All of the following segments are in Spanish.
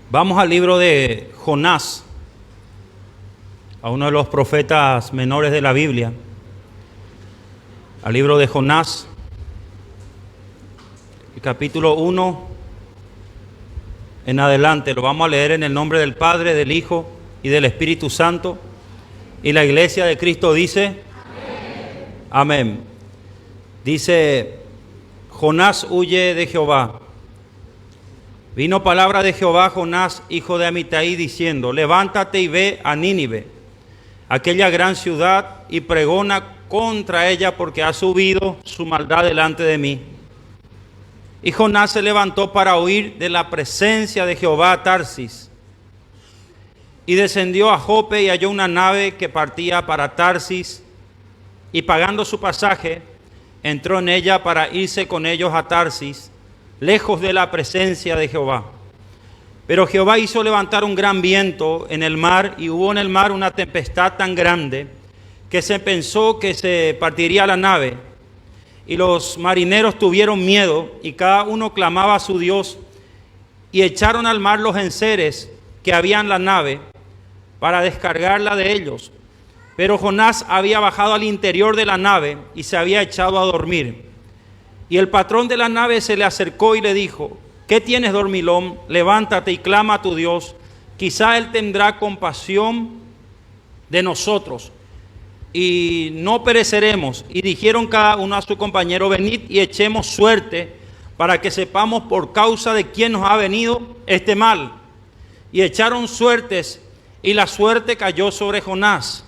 Vamos al libro de Jonás, a uno de los profetas menores de la Biblia, al libro de Jonás, el capítulo 1 en adelante. Lo vamos a leer en el nombre del Padre, del Hijo y del Espíritu Santo. Y la iglesia de Cristo dice: amén. Amén. Dice: Jonás huye de Jehová. Vino palabra de Jehová a Jonás, hijo de Amitai, diciendo: levántate y ve a Nínive, aquella gran ciudad, y pregona contra ella, porque ha subido su maldad delante de mí. Y Jonás se levantó para huir de la presencia de Jehová a Tarsis, y descendió a Jope y halló una nave que partía para Tarsis, y pagando su pasaje, entró en ella para irse con ellos a Tarsis, lejos de la presencia de Jehová. Pero Jehová hizo levantar un gran viento en el mar, y hubo en el mar una tempestad tan grande que se pensó que se partiría la nave. Y los marineros tuvieron miedo, y cada uno clamaba a su Dios, y echaron al mar los enseres que había en la nave para descargarla de ellos. Pero Jonás había bajado al interior de la nave y se había echado a dormir. Y el patrón de la nave se le acercó y le dijo: ¿qué tienes, dormilón? Levántate y clama a tu Dios, quizá Él tendrá compasión de nosotros y no pereceremos. Y dijeron cada uno a su compañero: venid y echemos suerte, para que sepamos por causa de quién nos ha venido este mal. Y echaron suertes, y la suerte cayó sobre Jonás.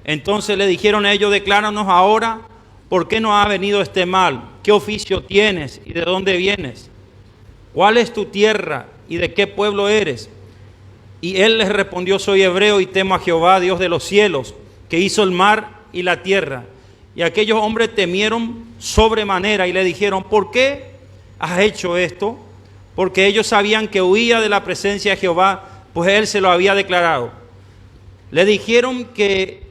Entonces le dijeron ellos: decláranos ahora por qué nos ha venido este mal. ¿Qué oficio tienes y de dónde vienes? ¿Cuál es tu tierra y de qué pueblo eres? Y él les respondió: soy hebreo y temo a Jehová, Dios de los cielos, que hizo el mar y la tierra. Y aquellos hombres temieron sobremanera y le dijeron: ¿por qué has hecho esto? Porque ellos sabían que huía de la presencia de Jehová, pues él se lo había declarado. Le dijeron que: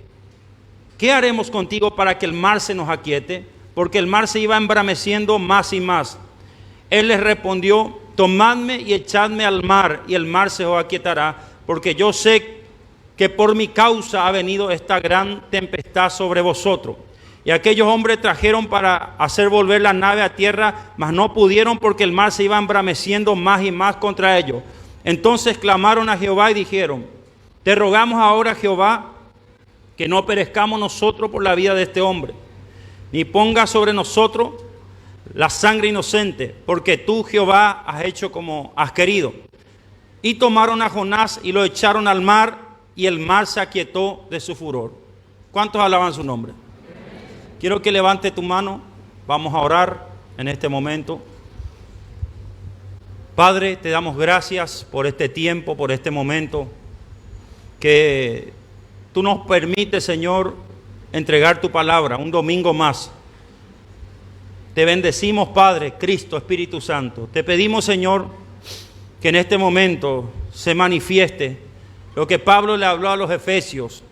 ¿qué haremos contigo para que el mar se nos aquiete? Porque el mar se iba embrameciendo más y más. Él les respondió: tomadme y echadme al mar, y el mar se os aquietará, porque yo sé que por mi causa ha venido esta gran tempestad sobre vosotros. Y aquellos hombres trajeron para hacer volver la nave a tierra, mas no pudieron, porque el mar se iba embrameciendo más y más contra ellos. Entonces clamaron a Jehová y dijeron: te rogamos ahora, Jehová, que no perezcamos nosotros por la vida de este hombre, ni ponga sobre nosotros la sangre inocente, porque tú, Jehová, has hecho como has querido. Y tomaron a Jonás y lo echaron al mar, y el mar se aquietó de su furor. ¿Cuántos alaban su nombre? Quiero que levante tu mano. Vamos a orar en este momento. Padre, te damos gracias por este tiempo, por este momento que tú nos permites, Señor, entregar tu palabra un domingo más. Te bendecimos, Padre, Cristo, Espíritu Santo. Te pedimos, Señor, que en este momento se manifieste lo que Pablo le habló a los Efesios,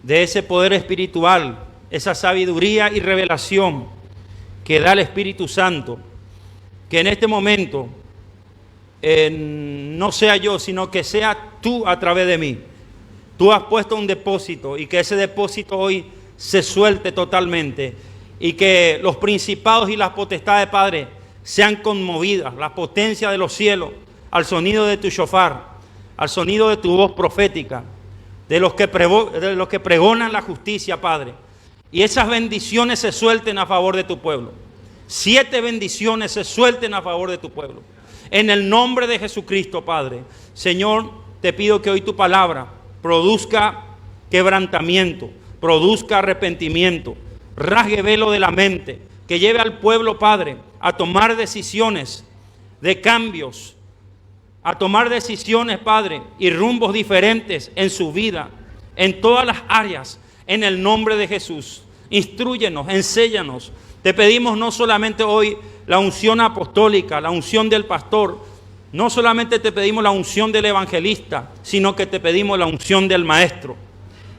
de ese poder espiritual, esa sabiduría y revelación que da el Espíritu Santo. Que en este momento no sea yo, sino que sea tú a través de mí. Tú has puesto un depósito, y que ese depósito hoy se suelte totalmente, y que los principados y las potestades, Padre, sean conmovidas, la potencia de los cielos, al sonido de tu shofar, al sonido de tu voz profética, de los que pregonan la justicia, Padre. Y esas bendiciones se suelten a favor de tu pueblo. 7 bendiciones se suelten a favor de tu pueblo. En el nombre de Jesucristo, Padre. Señor, te pido que hoy tu palabra produzca quebrantamiento, produzca arrepentimiento, rasgue velo de la mente, que lleve al pueblo, Padre, a tomar decisiones de cambios, a tomar decisiones, Padre, y rumbos diferentes en su vida, en todas las áreas, en el nombre de Jesús. Instrúyenos, enséñanos. Te pedimos no solamente hoy la unción apostólica, la unción del pastor, no solamente te pedimos la unción del evangelista, sino que te pedimos la unción del maestro.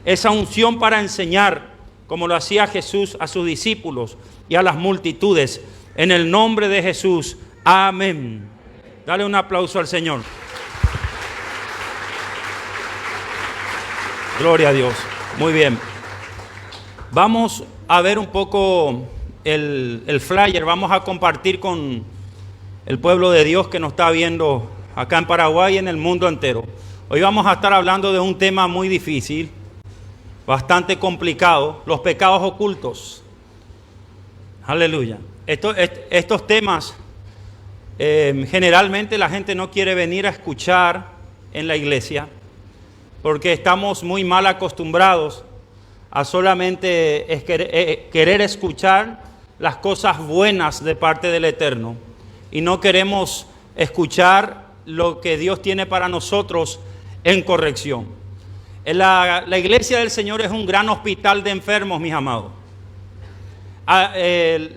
Esa unción para enseñar, como lo hacía Jesús a sus discípulos y a las multitudes. En el nombre de Jesús. Amén. Dale un aplauso al Señor. Gloria a Dios. Muy bien. Vamos a ver un poco el flyer. Vamos a compartir con el pueblo de Dios que nos está viendo acá en Paraguay y en el mundo entero. Hoy vamos a estar hablando de un tema muy difícil, bastante complicado, los pecados ocultos. Aleluya. Estos temas generalmente la gente no quiere venir a escuchar en la iglesia porque estamos muy mal acostumbrados a solamente querer escuchar las cosas buenas de parte del Eterno y no queremos escuchar lo que Dios tiene para nosotros en corrección. La iglesia del Señor es un gran hospital de enfermos, mis amados.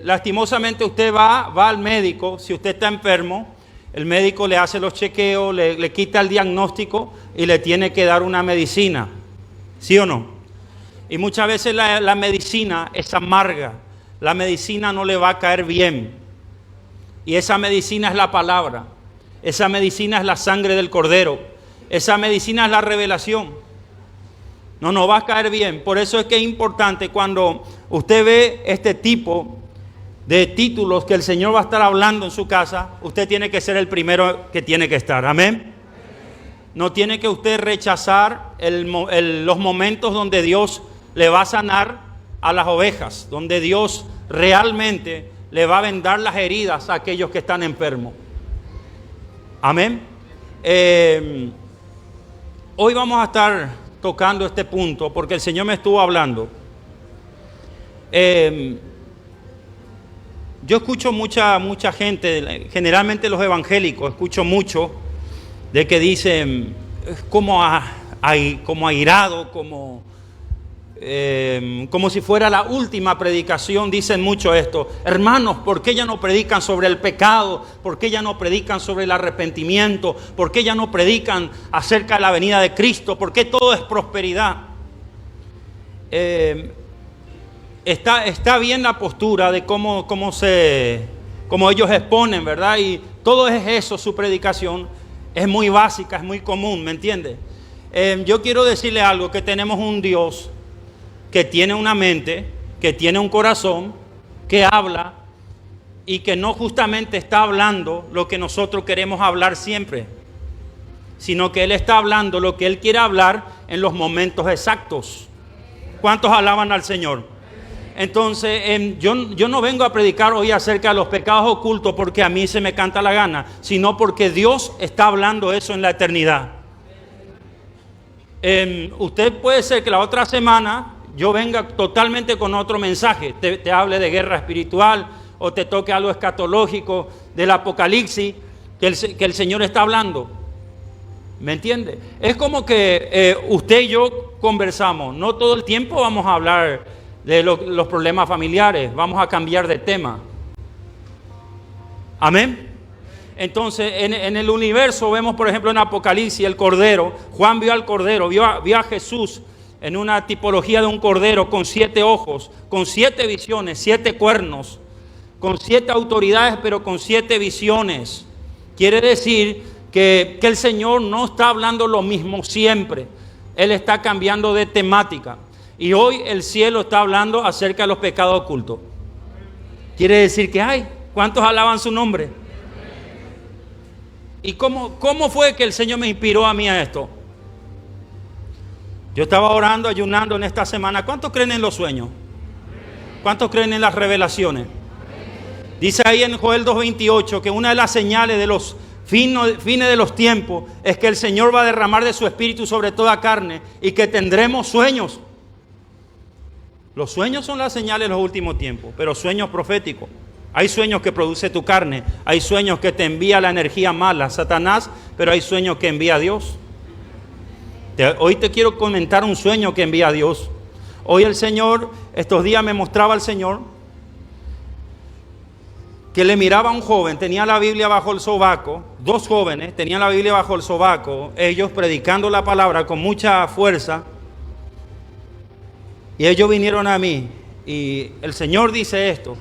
Lastimosamente usted va al médico, si usted está enfermo, el médico le hace los chequeos, le quita el diagnóstico y le tiene que dar una medicina, ¿sí o no? Y muchas veces la medicina es amarga, la medicina no le va a caer bien. Y esa medicina es la palabra, esa medicina es la sangre del Cordero, esa medicina es la revelación. No va a caer bien. Por eso es que es importante cuando usted ve este tipo de títulos que el Señor va a estar hablando en su casa, usted tiene que ser el primero que tiene que estar. Amén. No tiene que usted rechazar los momentos donde Dios le va a sanar a las ovejas, donde Dios realmente le va a vendar las heridas a aquellos que están enfermos. Amén. Hoy vamos a estar tocando este punto porque el Señor me estuvo hablando. Yo escucho mucha gente, generalmente los evangélicos, escucho mucho de que dicen como airado, como si fuera la última predicación. Dicen mucho esto: hermanos, ¿por qué ya no predican sobre el pecado? ¿Por qué ya no predican sobre el arrepentimiento? ¿Por qué ya no predican acerca de la venida de Cristo? ¿Por qué todo es prosperidad? Está bien la postura de cómo ellos exponen, ¿verdad? Y todo es eso, su predicación es muy básica, es muy común, ¿me entiende? Yo quiero decirle algo, que tenemos un Dios que tiene una mente, que tiene un corazón, que habla y que no justamente está hablando lo que nosotros queremos hablar siempre, sino que Él está hablando lo que Él quiere hablar en los momentos exactos. ¿Cuántos alaban al Señor? Entonces, yo no vengo a predicar hoy acerca de los pecados ocultos porque a mí se me canta la gana, sino porque Dios está hablando eso en la eternidad. Usted puede ser que la otra semana yo venga totalmente con otro mensaje, te hable de guerra espiritual o te toque algo escatológico del Apocalipsis que el Señor está hablando. ¿Me entiende? Es como que usted y yo conversamos, no todo el tiempo vamos a hablar de los problemas familiares, vamos a cambiar de tema. Amén. Entonces, en el universo vemos, por ejemplo, en Apocalipsis, el Cordero. Juan vio al Cordero, vio a Jesús en una tipología de un Cordero con 7 ojos, con 7 visiones, 7 cuernos, con 7 autoridades, pero con 7 visiones. Quiere decir que el Señor no está hablando lo mismo siempre. Él está cambiando de temática. Y hoy el cielo está hablando acerca de los pecados ocultos. Quiere decir que ¿cuántos alaban su nombre? ¿Y cómo fue que el Señor me inspiró a mí a esto? Yo estaba orando, ayunando en esta semana. ¿Cuántos creen en los sueños? ¿Cuántos creen en las revelaciones? Dice ahí en Joel 2:28 que una de las señales de los fines de los tiempos es que el Señor va a derramar de su espíritu sobre toda carne y que tendremos sueños. Los sueños son las señales de los últimos tiempos, pero sueños proféticos. Hay sueños que produce tu carne, hay sueños que te envía la energía mala, Satanás, pero hay sueños que envía Dios. Hoy te quiero comentar un sueño que envía Dios. Hoy el Señor, estos días me mostraba el Señor que le miraba a un joven, tenía la Biblia bajo el sobaco, 2 jóvenes tenían la Biblia bajo el sobaco, ellos predicando la palabra con mucha fuerza. Y ellos vinieron a mí y el Señor dice esto.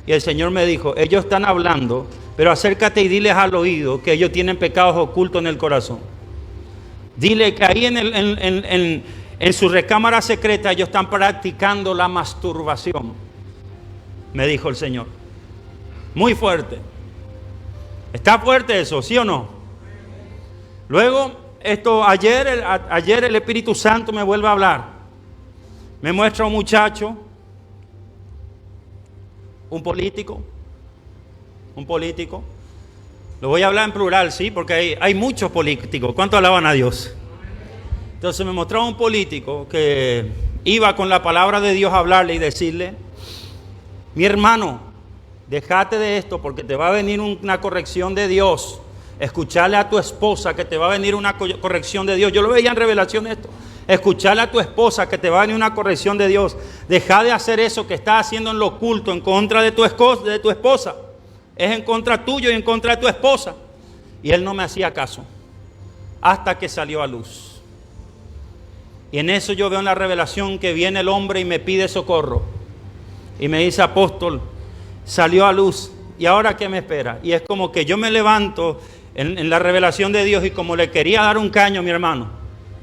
Y el Señor me dijo: ellos están hablando, pero acércate y diles al oído que ellos tienen pecados ocultos en el corazón. Dile que ahí en En su recámara secreta ellos están practicando la masturbación, me dijo el Señor. Muy fuerte. ¿Está fuerte eso, sí o no? Luego, ayer el Espíritu Santo me vuelve a hablar. Me muestra un muchacho, un político. Lo voy a hablar en plural, ¿sí? Porque hay muchos políticos. ¿Cuánto alaban a Dios? Entonces me mostraba un político que iba con la palabra de Dios a hablarle y decirle: mi hermano, déjate de esto porque te va a venir una corrección de Dios. Escucharle a tu esposa que te va a venir una corrección de Dios. Yo lo veía en Revelación esto. Escucharle a tu esposa que te va a venir una corrección de Dios. Deja de hacer eso que estás haciendo en lo oculto en contra de tu esposa. Es en contra tuyo y en contra de tu esposa. Y él no me hacía caso hasta que salió a luz. Y en eso yo veo en la revelación que viene el hombre y me pide socorro. Y me dice: apóstol, salió a luz. ¿Y ahora qué me espera? Y es como que yo me levanto en la revelación de Dios y como le quería dar un caño a mi hermano.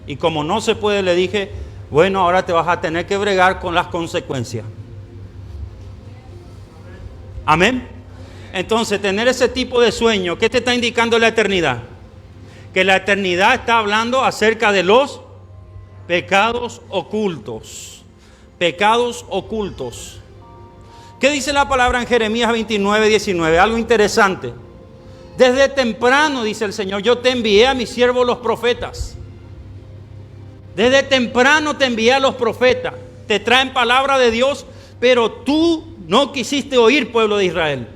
Y como no se puede, le dije: bueno, ahora te vas a tener que bregar con las consecuencias. Amén. Entonces, tener ese tipo de sueño, ¿qué te está indicando la eternidad? Que la eternidad está hablando acerca de los pecados ocultos. Pecados ocultos. ¿Qué dice la palabra en Jeremías 29:19? Algo interesante. Desde temprano, dice el Señor, yo te envié a mis siervos los profetas. Desde temprano te envié a los profetas. Te traen palabra de Dios, pero tú no quisiste oír, pueblo de Israel.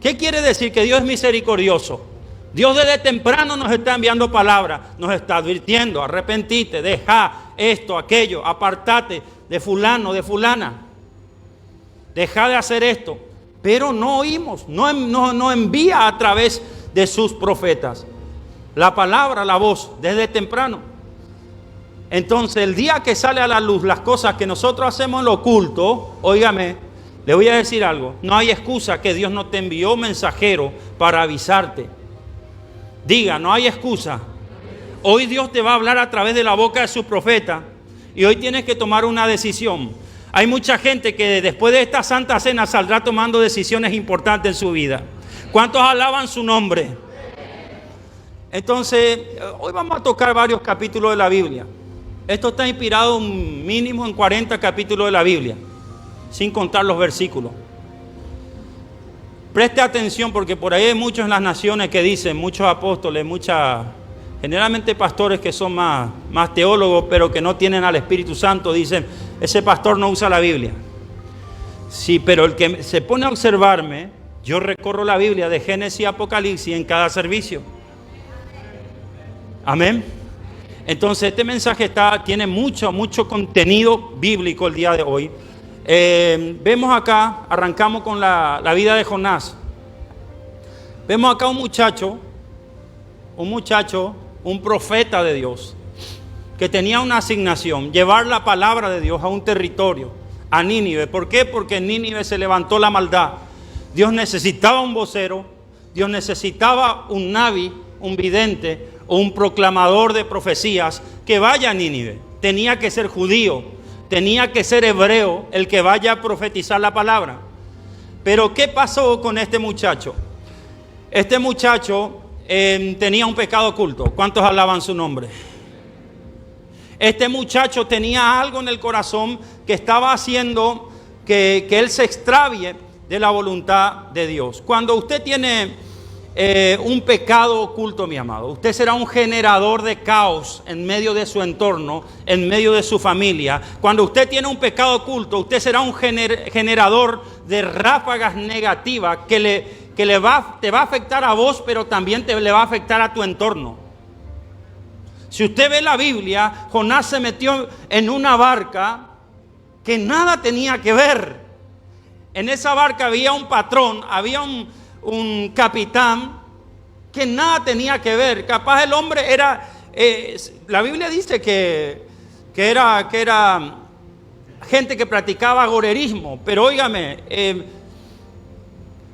¿Qué quiere decir? Que Dios es misericordioso. Dios desde temprano nos está enviando palabra, nos está advirtiendo: arrepentite, deja esto, aquello, apartate de fulano, de fulana. Deja de hacer esto. Pero no oímos, no envía a través de sus profetas la palabra, la voz, desde temprano. Entonces, el día que sale a la luz las cosas que nosotros hacemos en lo oculto, óigame, le voy a decir algo: no hay excusa que Dios no te envió mensajero para avisarte. Diga, no hay excusa. Hoy Dios te va a hablar a través de la boca de su profeta y hoy tienes que tomar una decisión. Hay mucha gente que después de esta Santa Cena saldrá tomando decisiones importantes en su vida. ¿Cuántos alaban su nombre? Entonces, hoy vamos a tocar varios capítulos de la Biblia. Esto está inspirado un mínimo en 40 capítulos de la Biblia, sin contar los versículos. Preste atención porque por ahí hay muchos en las naciones que dicen, muchos apóstoles, generalmente pastores que son más teólogos, pero que no tienen al Espíritu Santo, dicen: ese pastor no usa la Biblia. Sí, pero el que se pone a observarme, yo recorro la Biblia de Génesis a Apocalipsis en cada servicio. Amén. Entonces este mensaje tiene mucho contenido bíblico el día de hoy. Vemos acá, arrancamos con la vida de Jonás. Vemos acá un muchacho, un profeta de Dios, que tenía una asignación: llevar la palabra de Dios a un territorio, a Nínive. ¿Por qué? Porque en Nínive se levantó la maldad. Dios necesitaba un vocero, Dios necesitaba un naví, un vidente o un proclamador de profecías que vaya a Nínive. Tenía que ser judío, tenía que ser hebreo el que vaya a profetizar la palabra. Pero ¿qué pasó con este muchacho? Este muchacho tenía un pecado oculto. ¿Cuántos alaban su nombre? Este muchacho tenía algo en el corazón que estaba haciendo que él se extravíe de la voluntad de Dios. Cuando usted tiene un pecado oculto, mi amado, usted será un generador de caos en medio de su entorno, en medio de su familia. Cuando usted tiene un pecado oculto, usted será un generador de ráfagas negativas que te va a afectar a vos, pero también le va a afectar a tu entorno. Si usted ve la Biblia, Jonás se metió en una barca que nada tenía que ver. En esa barca había un patrón, había un capitán que nada tenía que ver. Capaz el hombre era, la Biblia dice que era gente que practicaba agorerismo, pero óigame,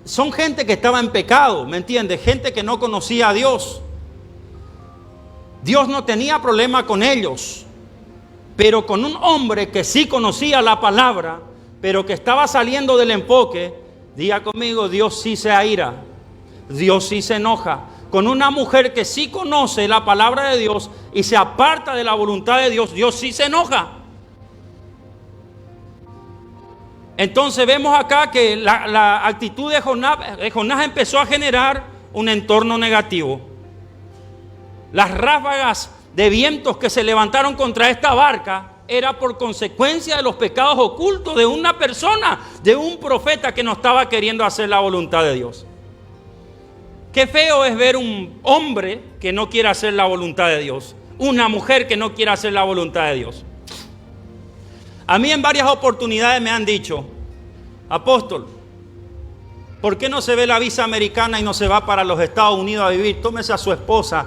son gente que estaba en pecado, ¿me entiende? Gente que no conocía a Dios. Dios no tenía problema con ellos. Pero con un hombre que sí conocía la palabra, pero que estaba saliendo del enfoque, diga conmigo, Dios sí se aira, Dios sí se enoja. Con una mujer que sí conoce la palabra de Dios y se aparta de la voluntad de Dios, Dios sí se enoja. Entonces vemos acá que la actitud de Jonás empezó a generar un entorno negativo. Las ráfagas de vientos que se levantaron contra esta barca era por consecuencia de los pecados ocultos de una persona, de un profeta que no estaba queriendo hacer la voluntad de Dios. Qué feo es ver un hombre que no quiere hacer la voluntad de Dios, una mujer que no quiere hacer la voluntad de Dios. A mí en varias oportunidades me han dicho, apóstol, ¿por qué no se ve la visa americana y no se va para los Estados Unidos a vivir? Tómese a su esposa,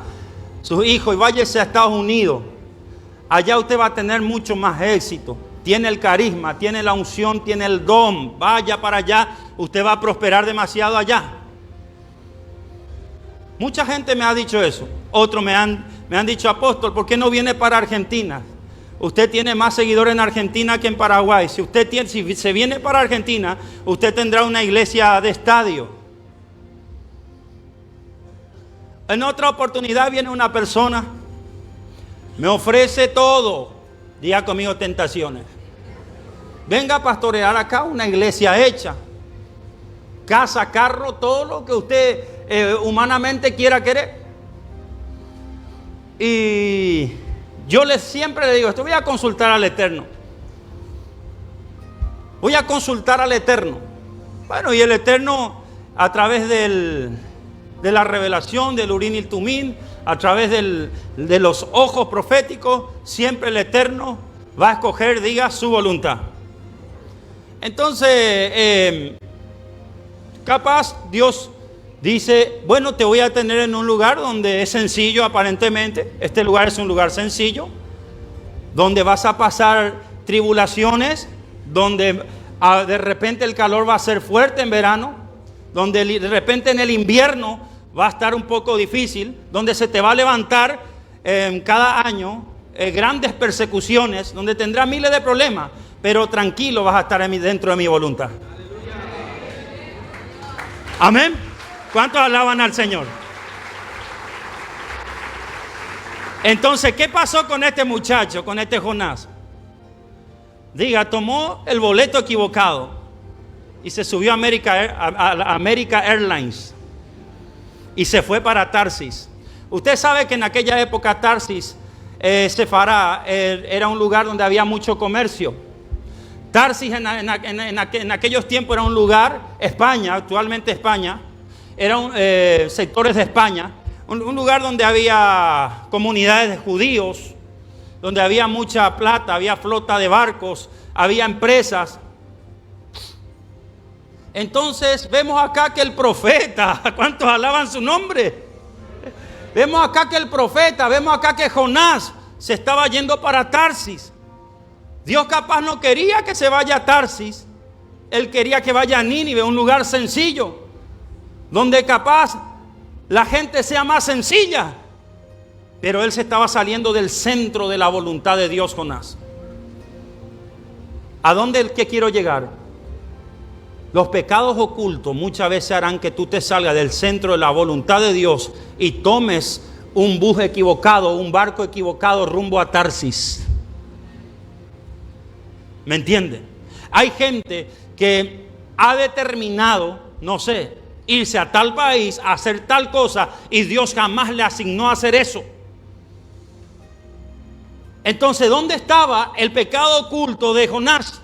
sus hijos y váyase a Estados Unidos. Allá usted va a tener mucho más éxito. Tiene el carisma, tiene la unción, tiene el don. Vaya para allá, usted va a prosperar demasiado allá. Mucha gente me ha dicho eso. Otros me han dicho, apóstol, ¿por qué no viene para Argentina? Usted tiene más seguidores en Argentina que en Paraguay. Si se viene para Argentina, usted tendrá una iglesia de estadio. En otra oportunidad viene una persona, me ofrece todo. Diga conmigo tentaciones. Venga a pastorear acá una iglesia hecha. Casa, carro, todo lo que usted humanamente quiera querer. Y yo siempre le digo esto, voy a consultar al Eterno. Voy a consultar al Eterno. Bueno, y el Eterno a través de la revelación del Urim y el Tumim, a través de los ojos proféticos, siempre el Eterno va a escoger, diga, su voluntad. Entonces, capaz Dios dice, bueno, te voy a tener en un lugar donde es sencillo aparentemente. Este lugar es un lugar sencillo, donde vas a pasar tribulaciones, donde de repente el calor va a ser fuerte en verano, donde de repente en el invierno va a estar un poco difícil, donde se te va a levantar cada año grandes persecuciones, donde tendrás miles de problemas, pero tranquilo vas a estar dentro de mi voluntad. Amén. ¿Cuántos alaban al Señor? Entonces, ¿qué pasó con este muchacho, con este Jonás? Diga, tomó el boleto equivocado y se subió a America Airlines y se fue para Tarsis. Usted sabe que en aquella época Tarsis, Sefará, era un lugar donde había mucho comercio. Tarsis en aquellos tiempos era un lugar, España, actualmente España, eran sectores de España, un lugar donde había comunidades de judíos, donde había mucha plata, había flota de barcos, había empresas. Entonces vemos acá que el profeta, ¿cuántos alaban su nombre? Vemos acá que el profeta, vemos acá que Jonás se estaba yendo para Tarsis. Dios capaz no quería que se vaya a Tarsis, Él quería que vaya a Nínive, un lugar sencillo, donde capaz la gente sea más sencilla. Pero él se estaba saliendo del centro de la voluntad de Dios, Jonás. ¿A dónde es que quiero llegar? Los pecados ocultos muchas veces harán que tú te salgas del centro de la voluntad de Dios y tomes un bus equivocado, un barco equivocado rumbo a Tarsis. ¿Me entienden? Hay gente que ha determinado, no sé, irse a tal país, a hacer tal cosa, y Dios jamás le asignó a hacer eso. Entonces, ¿dónde estaba el pecado oculto de Jonás?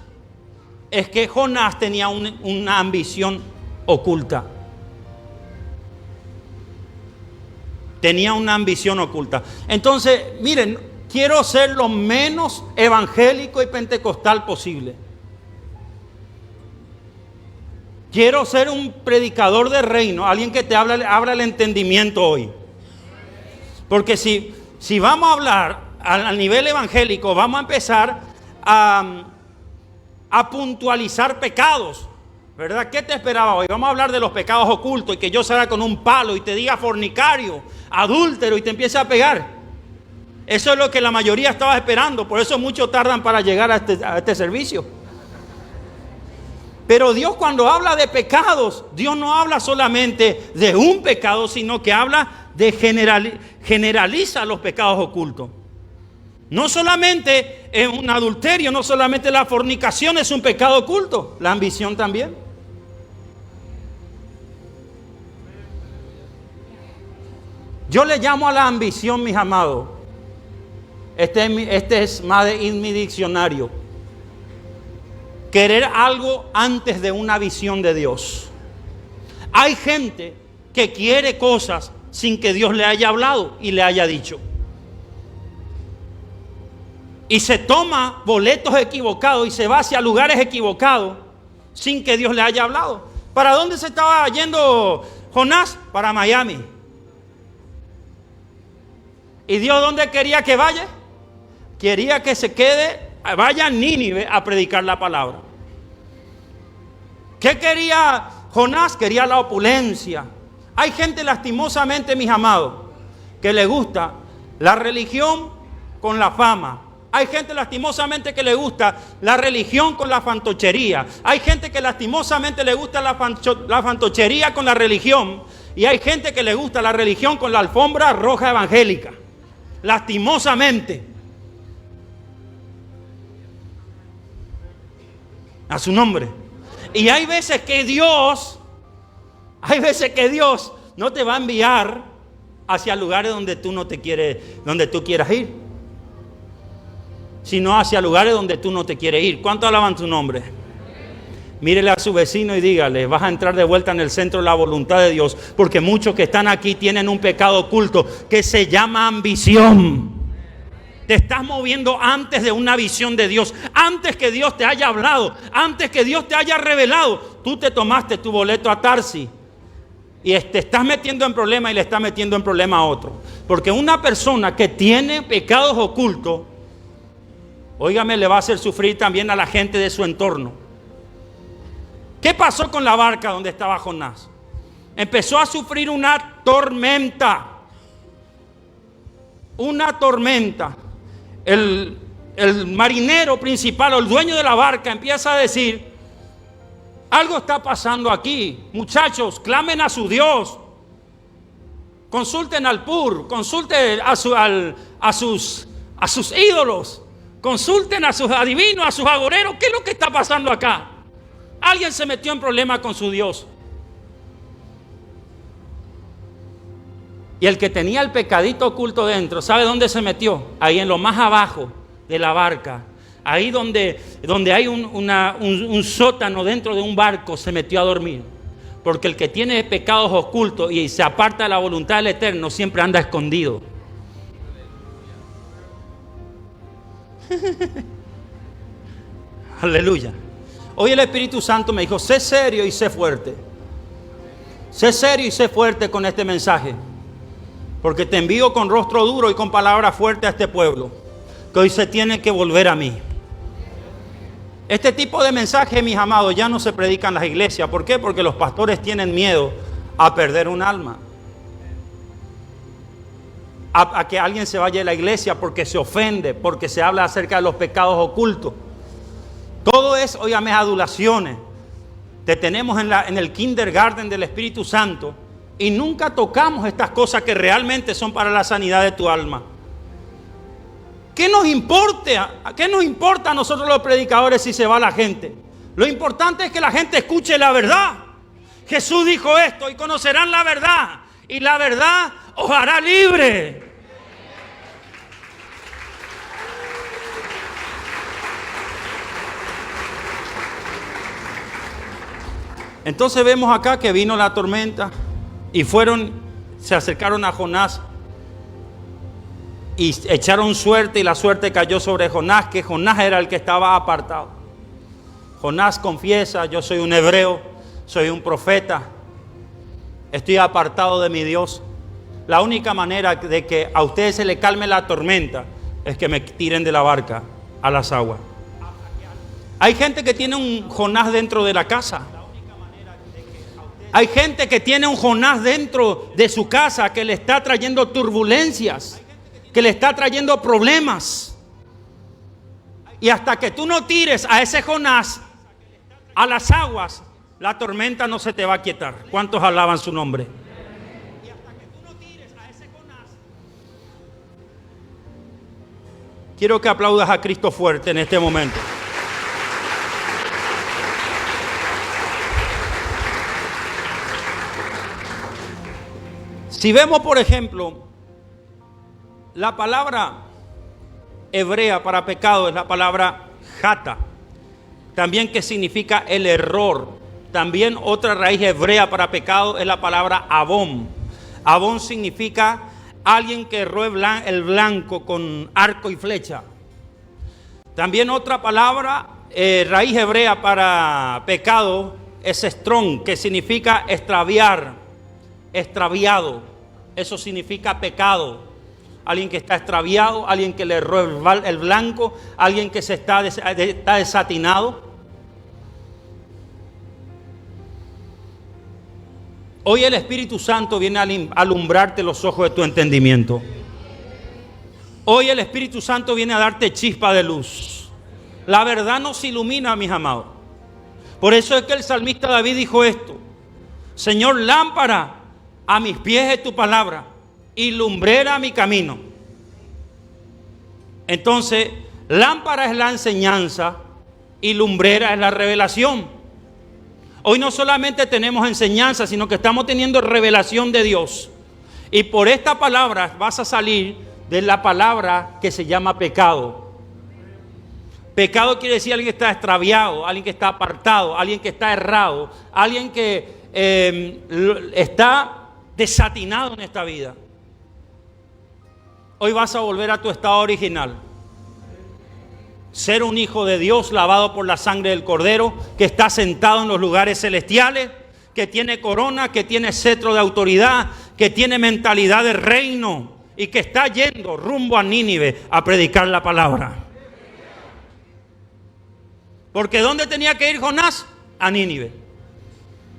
Es que Jonás tenía una ambición oculta. Tenía una ambición oculta. Entonces, miren, quiero ser lo menos evangélico y pentecostal posible. Quiero ser un predicador de reino, alguien que te abra el entendimiento hoy. Porque si vamos a hablar al nivel evangélico, vamos a empezar a puntualizar pecados, ¿verdad? ¿Qué te esperaba hoy? Vamos a hablar de los pecados ocultos y que yo salga con un palo y te diga fornicario, adúltero y te empiece a pegar. Eso es lo que la mayoría estaba esperando. Por eso muchos tardan para llegar a este servicio. Pero Dios, cuando habla de pecados, Dios no habla solamente de un pecado, sino que habla de generaliza los pecados ocultos. No solamente un adulterio, no solamente la fornicación es un pecado oculto, la ambición también. Yo le llamo a la ambición, mis amados. Este es más de en mi diccionario. Querer algo antes de una visión de Dios. Hay gente que quiere cosas sin que Dios le haya hablado y le haya dicho. Y se toma boletos equivocados y se va hacia lugares equivocados sin que Dios le haya hablado. ¿Para dónde se estaba yendo Jonás? Para Miami. ¿Y Dios dónde quería que vaya? Quería que se quede, vaya a Nínive a predicar la palabra. ¿Qué quería Jonás? Quería la opulencia. Hay gente, lastimosamente, mis amados, que le gusta la religión con la fama. Hay gente, lastimosamente, que le gusta la religión con la fantochería. Hay gente que lastimosamente le gusta la fantochería con la religión. Y hay gente que le gusta la religión con la alfombra roja evangélica. Lastimosamente. A su nombre. Y hay veces que Dios no te va a enviar hacia lugares donde tú no te quieres, donde tú quieras ir, sino hacia lugares donde tú no te quieres ir. ¿Cuánto alaban tu nombre? Mírele a su vecino y dígale: vas a entrar de vuelta en el centro de la voluntad de Dios, porque muchos que están aquí tienen un pecado oculto que se llama ambición. Te estás moviendo antes de una visión de Dios, antes que Dios te haya hablado, antes que Dios te haya revelado. Tú te tomaste tu boleto a Tarsis y te estás metiendo en problemas y le estás metiendo en problemas a otro. Porque una persona que tiene pecados ocultos, óigame, le va a hacer sufrir también a la gente de su entorno. ¿Qué pasó con la barca donde estaba Jonás? Empezó a sufrir una tormenta. Una tormenta. El marinero principal o el dueño de la barca empieza a decir: algo está pasando aquí. Muchachos, clamen a su Dios. Consulten al PUR, consulten a sus ídolos, consulten a sus adivinos, a sus agoreros. ¿Qué es lo que está pasando acá? Alguien se metió en problemas con su Dios. Y el que tenía el pecadito oculto dentro, ¿sabe dónde se metió? Ahí en lo más abajo de la barca. Ahí donde hay un sótano dentro de un barco, se metió a dormir. Porque el que tiene pecados ocultos y se aparta de la voluntad del Eterno siempre anda escondido. Aleluya. Hoy el Espíritu Santo me dijo: sé serio y sé fuerte. Sé serio y sé fuerte con este mensaje. Porque te envío con rostro duro y con palabra fuerte a este pueblo, que hoy se tiene que volver a mí. Este tipo de mensajes, mis amados, ya no se predican en las iglesias. ¿Por qué? Porque los pastores tienen miedo a perder un alma. A que alguien se vaya de la iglesia porque se ofende, porque se habla acerca de los pecados ocultos. Todo es, óigame, adulaciones. Te tenemos en el kindergarten del Espíritu Santo. Y nunca tocamos estas cosas que realmente son para la sanidad de tu alma. ¿Qué nos importa a nosotros los predicadores si se va la gente? Lo importante es que la gente escuche la verdad. Jesús dijo esto: y conocerán la verdad, y la verdad os hará libre. Entonces vemos acá que vino la tormenta. Y se acercaron a Jonás y echaron suerte, y la suerte cayó sobre Jonás, que Jonás era el que estaba apartado. Jonás confiesa: yo soy un hebreo, soy un profeta, estoy apartado de mi Dios. La única manera de que a ustedes se le calme la tormenta es que me tiren de la barca a las aguas. Hay gente que tiene un Jonás dentro de la casa. Hay gente que tiene un Jonás dentro de su casa que le está trayendo turbulencias, que le está trayendo problemas. Y hasta que tú no tires a ese Jonás a las aguas, la tormenta no se te va a quietar. ¿Cuántos alaban su nombre? Y hasta que tú no tires a ese Jonás. Quiero que aplaudas a Cristo fuerte en este momento. Si vemos, por ejemplo, la palabra hebrea para pecado es la palabra jata, también que significa el error. También otra raíz hebrea para pecado es la palabra abón. Abón significa alguien que erró el blanco con arco y flecha. También otra palabra, raíz hebrea para pecado es estrón, que significa extraviar, extraviado. Eso significa pecado. Alguien que está extraviado, alguien que le erró el blanco, alguien que está desatinado. Hoy el Espíritu Santo viene a alumbrarte los ojos de tu entendimiento. Hoy el Espíritu Santo viene a darte chispa de luz. La verdad nos ilumina, mis amados. Por eso es que el salmista David dijo esto: Señor, lámpara a mis pies es tu palabra y lumbrera mi camino. Entonces, lámpara es la enseñanza y lumbrera es la revelación. Hoy no solamente tenemos enseñanza, sino que estamos teniendo revelación de Dios. Y por esta palabra vas a salir de la palabra que se llama pecado. Pecado quiere decir alguien que está extraviado, alguien que está apartado, alguien que está errado, alguien que está desatinado en esta vida. Hoy vas a volver a tu estado original. Ser un hijo de Dios lavado por la sangre del Cordero, que está sentado en los lugares celestiales, que tiene corona, que tiene cetro de autoridad, que tiene mentalidad de reino y que está yendo rumbo a Nínive a predicar la palabra. Porque ¿dónde tenía que ir Jonás? A Nínive.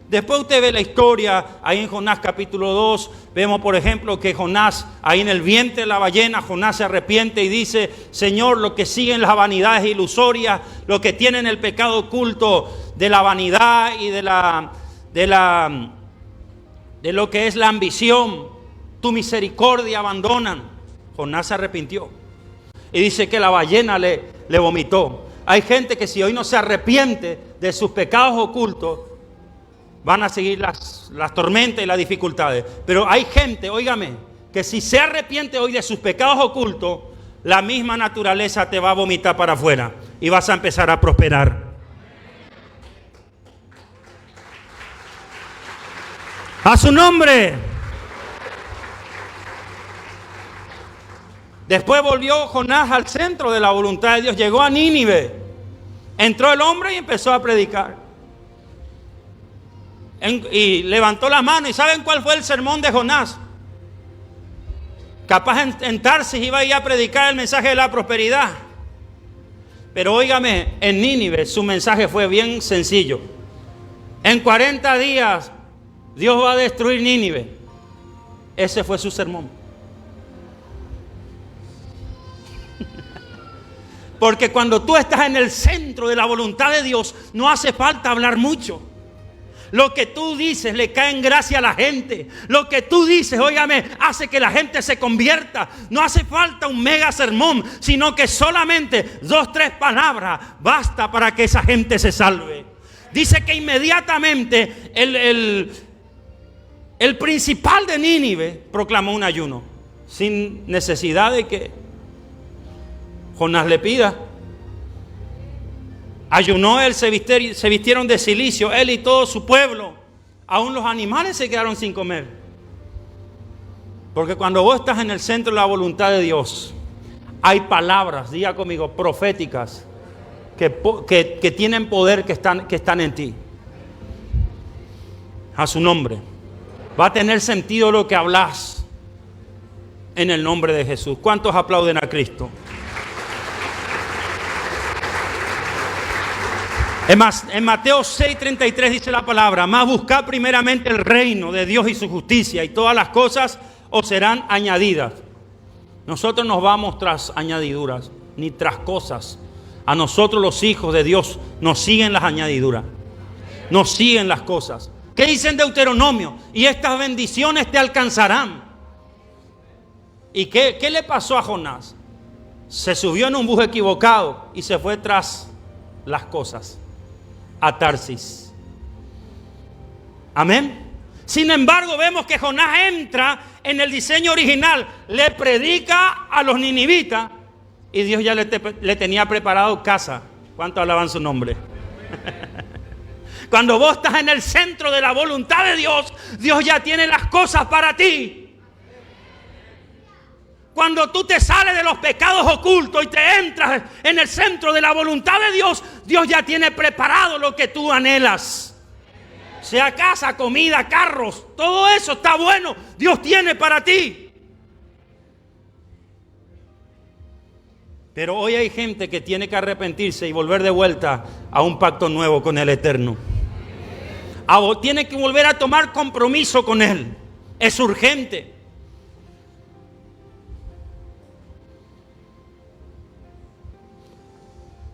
Después usted ve la historia, ahí en Jonás capítulo 2, vemos por ejemplo que Jonás, ahí en el vientre de la ballena, Jonás se arrepiente y dice: Señor, lo que siguen las vanidades ilusorias, lo que tienen el pecado oculto de la vanidad y de lo que es la ambición, tu misericordia abandonan. Jonás se arrepintió y dice que la ballena le vomitó. Hay gente que si hoy no se arrepiente de sus pecados ocultos, van a seguir las tormentas y las dificultades. Pero hay gente, óigame, que si se arrepiente hoy de sus pecados ocultos, la misma naturaleza te va a vomitar para afuera y vas a empezar a prosperar. A su nombre. Después volvió Jonás al centro de la voluntad de Dios. Llegó a Nínive. Entró el hombre y empezó a predicar. Y levantó la mano. ¿Y saben cuál fue el sermón de Jonás? Capaz en Tarsis iba a ir a predicar el mensaje de la prosperidad. Pero óigame, en Nínive su mensaje fue bien sencillo. En 40 días Dios va a destruir Nínive. Ese fue su sermón. Porque cuando tú estás en el centro de la voluntad de Dios, no hace falta hablar mucho. Lo que tú dices le cae en gracia a la gente. Lo que tú dices, óigame, hace que la gente se convierta. No hace falta un mega sermón, sino que solamente 2, 3 palabras basta para que esa gente se salve. Dice que inmediatamente el principal de Nínive proclamó un ayuno, sin necesidad de que Jonás le pida. Ayunó él, se vistieron de cilicio, él y todo su pueblo. Aún los animales se quedaron sin comer. Porque cuando vos estás en el centro de la voluntad de Dios, hay palabras, diga conmigo, proféticas, que tienen poder, que están en ti. A su nombre. Va a tener sentido lo que hablas en el nombre de Jesús. ¿Cuántos aplauden a Cristo? Es más, en Mateo 6:33 dice la palabra: mas buscad primeramente el reino de Dios y su justicia, y todas las cosas os serán añadidas. Nosotros nos vamos tras añadiduras, ni tras cosas. A nosotros los hijos de Dios nos siguen las añadiduras, nos siguen las cosas. ¿Qué dice en Deuteronomio? Y estas bendiciones te alcanzarán. ¿Y qué le pasó a Jonás? Se subió en un bus equivocado y se fue tras las cosas, a Tarsis. Amén. Sin embargo, vemos que Jonás entra en el diseño original, le predica a los ninivitas y Dios ya le tenía preparado casa. ¿Cuántos alaban su nombre? Cuando vos estás en el centro de la voluntad de Dios, Dios ya tiene las cosas para ti. Cuando tú te sales de los pecados ocultos y te entras en el centro de la voluntad de Dios, Dios ya tiene preparado lo que tú anhelas. Sea casa, comida, carros, todo eso está bueno. Dios tiene para ti. Pero hoy hay gente que tiene que arrepentirse y volver de vuelta a un pacto nuevo con el Eterno. Tiene que volver a tomar compromiso con Él. Es urgente.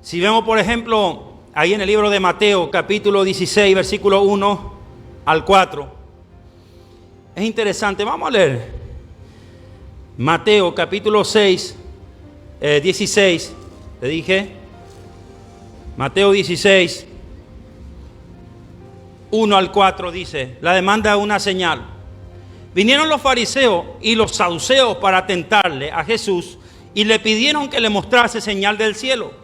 Si vemos, por ejemplo, ahí en el libro de Mateo, capítulo 16, versículo 1 al 4. Es interesante, vamos a leer. Mateo, capítulo 16, te dije. Mateo 16, 1 al 4 dice, la demanda de una señal. Vinieron los fariseos y los saduceos para tentarle a Jesús y le pidieron que le mostrase señal del cielo.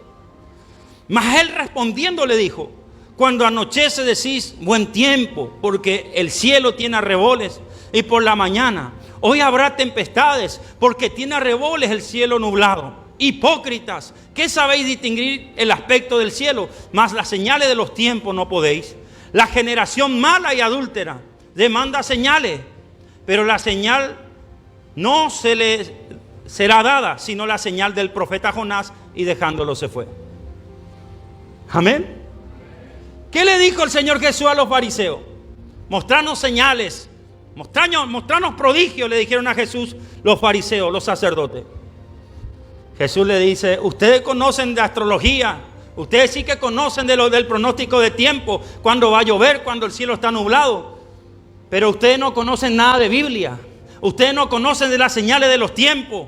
Mas él respondiendo le dijo, cuando anochece decís buen tiempo, porque el cielo tiene arreboles, y por la mañana, hoy habrá tempestades, porque tiene arreboles el cielo nublado. Hipócritas, ¿qué sabéis distinguir el aspecto del cielo? Mas las señales de los tiempos no podéis. La generación mala y adúltera demanda señales, pero la señal no se le será dada, sino la señal del profeta Jonás, y dejándolo se fue. Amén. ¿Qué le dijo el Señor Jesús a los fariseos? Mostrarnos señales, mostrarnos prodigios, le dijeron a Jesús los fariseos, los sacerdotes. Jesús le dice, ustedes conocen de astrología, ustedes sí que conocen del pronóstico de tiempo, cuando va a llover, cuando el cielo está nublado, pero ustedes no conocen nada de Biblia, ustedes no conocen de las señales de los tiempos.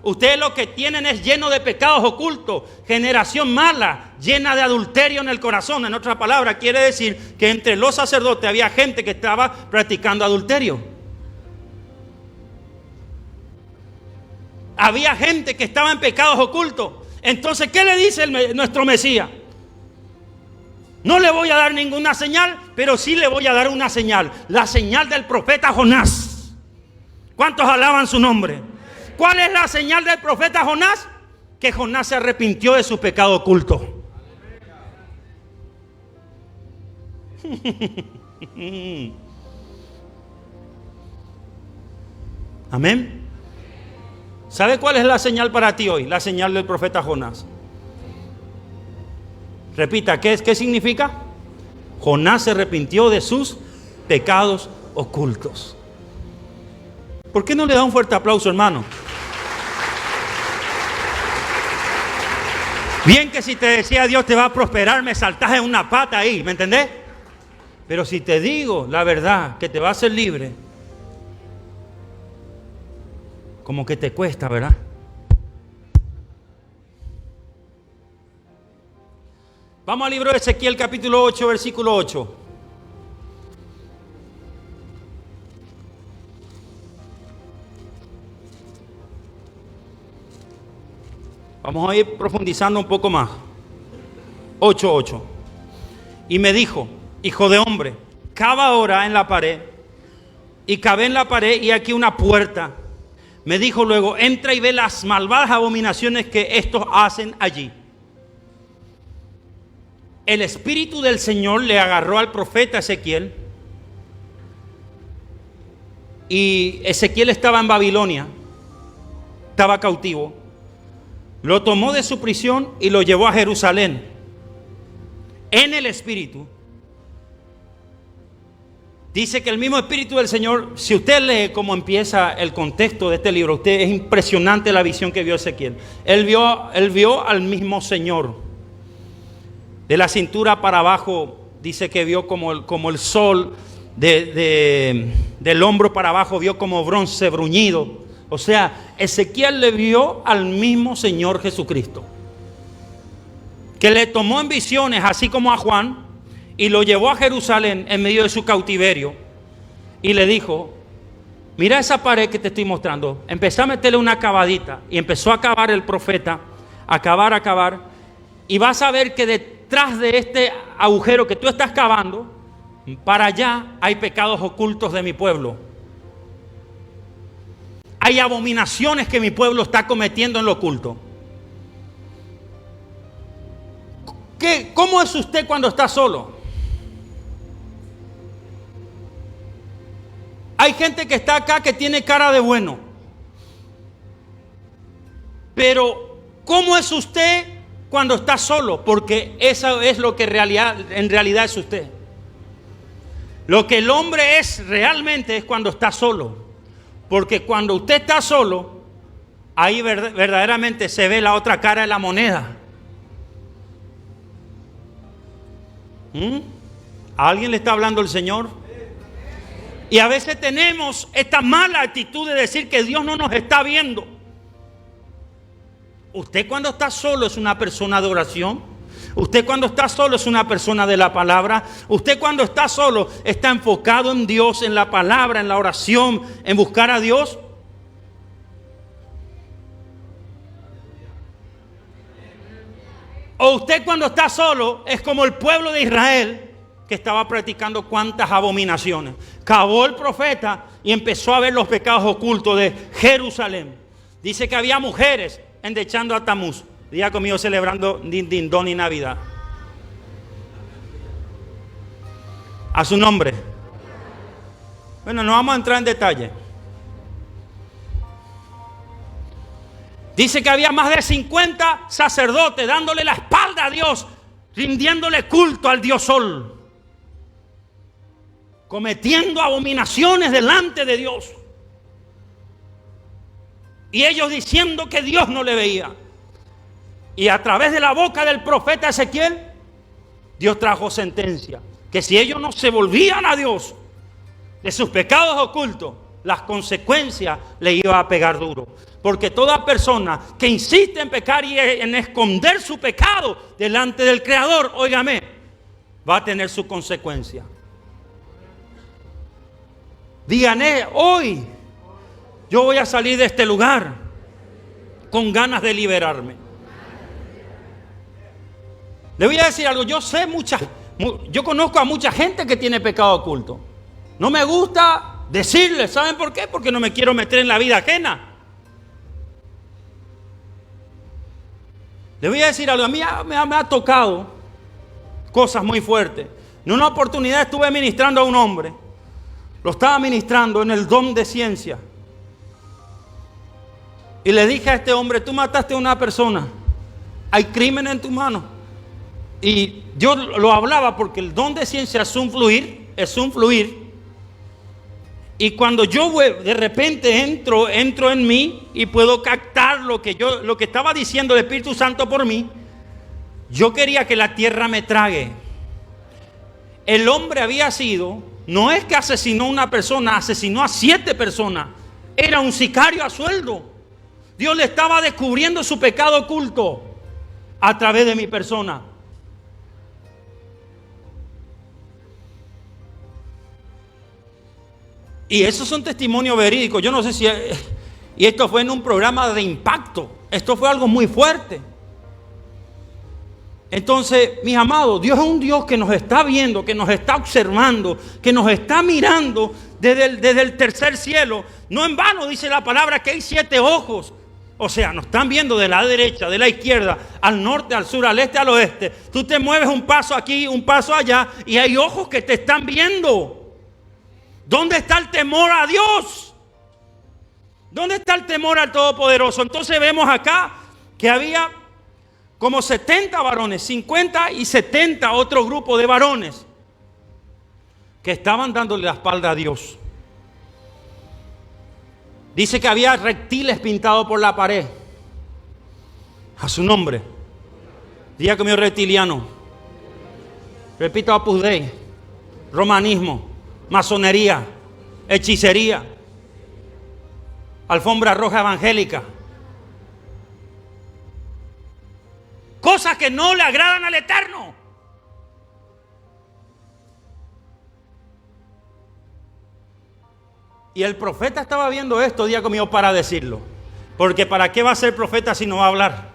Ustedes lo que tienen es lleno de pecados ocultos, generación mala, llena de adulterio en el corazón. En otras palabras, quiere decir que entre los sacerdotes había gente que estaba practicando adulterio. Había gente que estaba en pecados ocultos. Entonces, ¿qué le dice nuestro Mesías? No le voy a dar ninguna señal, pero sí le voy a dar una señal. La señal del profeta Jonás. ¿Cuántos alaban su nombre? ¿Cuál es la señal del profeta Jonás? Que Jonás se arrepintió de su pecado oculto. Amén. ¿Sabe cuál es la señal para ti hoy? La señal del profeta Jonás. Repita, ¿qué significa? Jonás se arrepintió de sus pecados ocultos. ¿Por qué no le da un fuerte aplauso, hermano? Bien que si te decía Dios te va a prosperar, me saltás en una pata ahí, ¿me entendés? Pero si te digo la verdad, que te va a hacer libre, como que te cuesta, ¿verdad? Vamos al libro de Ezequiel capítulo 8, versículo 8. Vamos a ir profundizando un poco más. 8:8. Y me dijo, hijo de hombre, cava ahora en la pared. Y cavé en la pared y aquí una puerta. Me dijo luego, entra y ve las malvadas abominaciones que estos hacen allí. El Espíritu del Señor le agarró al profeta Ezequiel. Y Ezequiel estaba en Babilonia. Estaba cautivo. Lo tomó de su prisión y lo llevó a Jerusalén. En el Espíritu. Dice que el mismo Espíritu del Señor, si usted lee cómo empieza el contexto de este libro, usted es impresionante la visión que vio Ezequiel. Él vio al mismo Señor. De la cintura para abajo, dice que vio como el sol, del hombro para abajo vio como bronce bruñido. O sea, Ezequiel le vio al mismo Señor Jesucristo, que le tomó en visiones, así como a Juan, y lo llevó a Jerusalén en medio de su cautiverio y le dijo: mira esa pared que te estoy mostrando. Empezó a meterle una cavadita y empezó a cavar el profeta, a cavar, y vas a ver que detrás de este agujero que tú estás cavando, para allá hay pecados ocultos de mi pueblo. Hay abominaciones que mi pueblo está cometiendo en lo oculto. ¿Cómo es usted cuando está solo? Hay gente que está acá que tiene cara de bueno. Pero ¿cómo es usted cuando está solo? Porque eso es lo que en realidad es usted. Lo que el hombre es realmente es cuando está solo. Porque cuando usted está solo, ahí verdaderamente se ve la otra cara de la moneda. ¿A alguien le está hablando el Señor? Y a veces tenemos esta mala actitud de decir que Dios no nos está viendo. Usted cuando está solo es una persona de oración. Usted cuando está solo es una persona de la palabra. Usted cuando está solo está enfocado en Dios, en la palabra, en la oración, en buscar a Dios. O usted cuando está solo es como el pueblo de Israel, que estaba practicando cuantas abominaciones. Cavó el profeta y empezó a ver los pecados ocultos de Jerusalén. Dice que había mujeres endechando a Tamuz. Día conmigo celebrando Dindón y Navidad. A su nombre. Bueno, no vamos a entrar en detalle. Dice que había más de 50 sacerdotes dándole la espalda a Dios, rindiéndole culto al Dios Sol, cometiendo abominaciones delante de Dios. Y ellos diciendo que Dios no le veía. Y a través de la boca del profeta Ezequiel, Dios trajo sentencia. Que si ellos no se volvían a Dios de sus pecados ocultos, las consecuencias le iban a pegar duro. Porque toda persona que insiste en pecar y en esconder su pecado delante del Creador, óigame, va a tener su consecuencia. Díganle, hoy yo voy a salir de este lugar con ganas de liberarme. Le voy a decir algo, yo conozco a mucha gente que tiene pecado oculto. No me gusta decirles, ¿saben por qué? Porque no me quiero meter en la vida ajena. Le voy a decir algo, a mí me ha tocado cosas muy fuertes. En una oportunidad estuve ministrando a un hombre, lo estaba ministrando en el don de ciencia. Y le dije a este hombre, tú mataste a una persona, hay crimen en tu mano. Y yo lo hablaba porque el don de ciencia es un fluir. Y cuando yo de repente entro en mí y puedo captar lo que estaba diciendo el Espíritu Santo por mí, yo quería que la tierra me trague. El hombre no es que asesinó a una persona, asesinó a 7 personas. Era un sicario a sueldo. Dios le estaba descubriendo su pecado oculto a través de mi persona. Y esos son testimonios verídicos. Yo no sé si... Y esto fue en un programa de impacto. Esto fue algo muy fuerte. Entonces, mis amados, Dios es un Dios que nos está viendo, que nos está observando, que nos está mirando desde el tercer cielo. No en vano dice la palabra que hay 7 ojos. O sea, nos están viendo de la derecha, de la izquierda, al norte, al sur, al este, al oeste. Tú te mueves un paso aquí, un paso allá y hay ojos que te están viendo. ¿Dónde está el temor a Dios? ¿Dónde está el temor al Todopoderoso? Entonces vemos acá que había como 70 varones, 50 y 70 otro grupo de varones que estaban dándole la espalda a Dios. Dice que había reptiles pintados por la pared a su nombre. Diga conmigo: reptiliano. Repito: Opus Dei, romanismo, masonería, hechicería, alfombra roja evangélica. Cosas que no le agradan al Eterno. Y el profeta estaba viendo esto, día conmigo, para decirlo. Porque ¿para qué va a ser profeta si no va a hablar?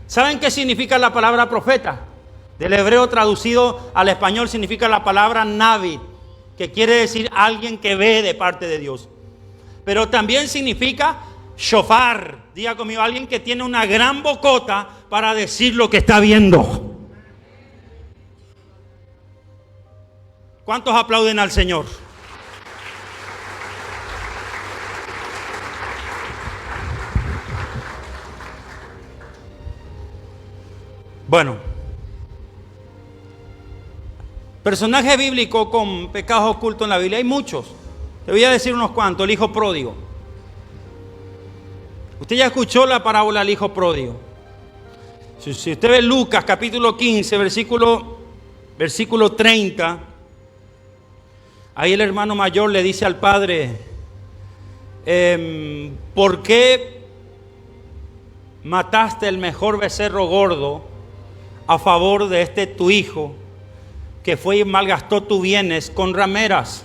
¿Saben qué significa la palabra profeta? Del hebreo traducido al español significa la palabra navid, que quiere decir alguien que ve de parte de Dios. Pero también significa shofar. Diga conmigo: alguien que tiene una gran bocota para decir lo que está viendo. ¿Cuántos aplauden al Señor? Bueno, personajes bíblicos con pecados ocultos en la Biblia hay muchos. Te voy a decir unos cuantos. El hijo pródigo. Usted ya escuchó la parábola del hijo pródigo. Si usted ve Lucas capítulo 15, versículo 30, ahí el hermano mayor le dice al padre: ¿por qué mataste el mejor becerro gordo a favor de este tu hijo, que fue y malgastó tus bienes con rameras?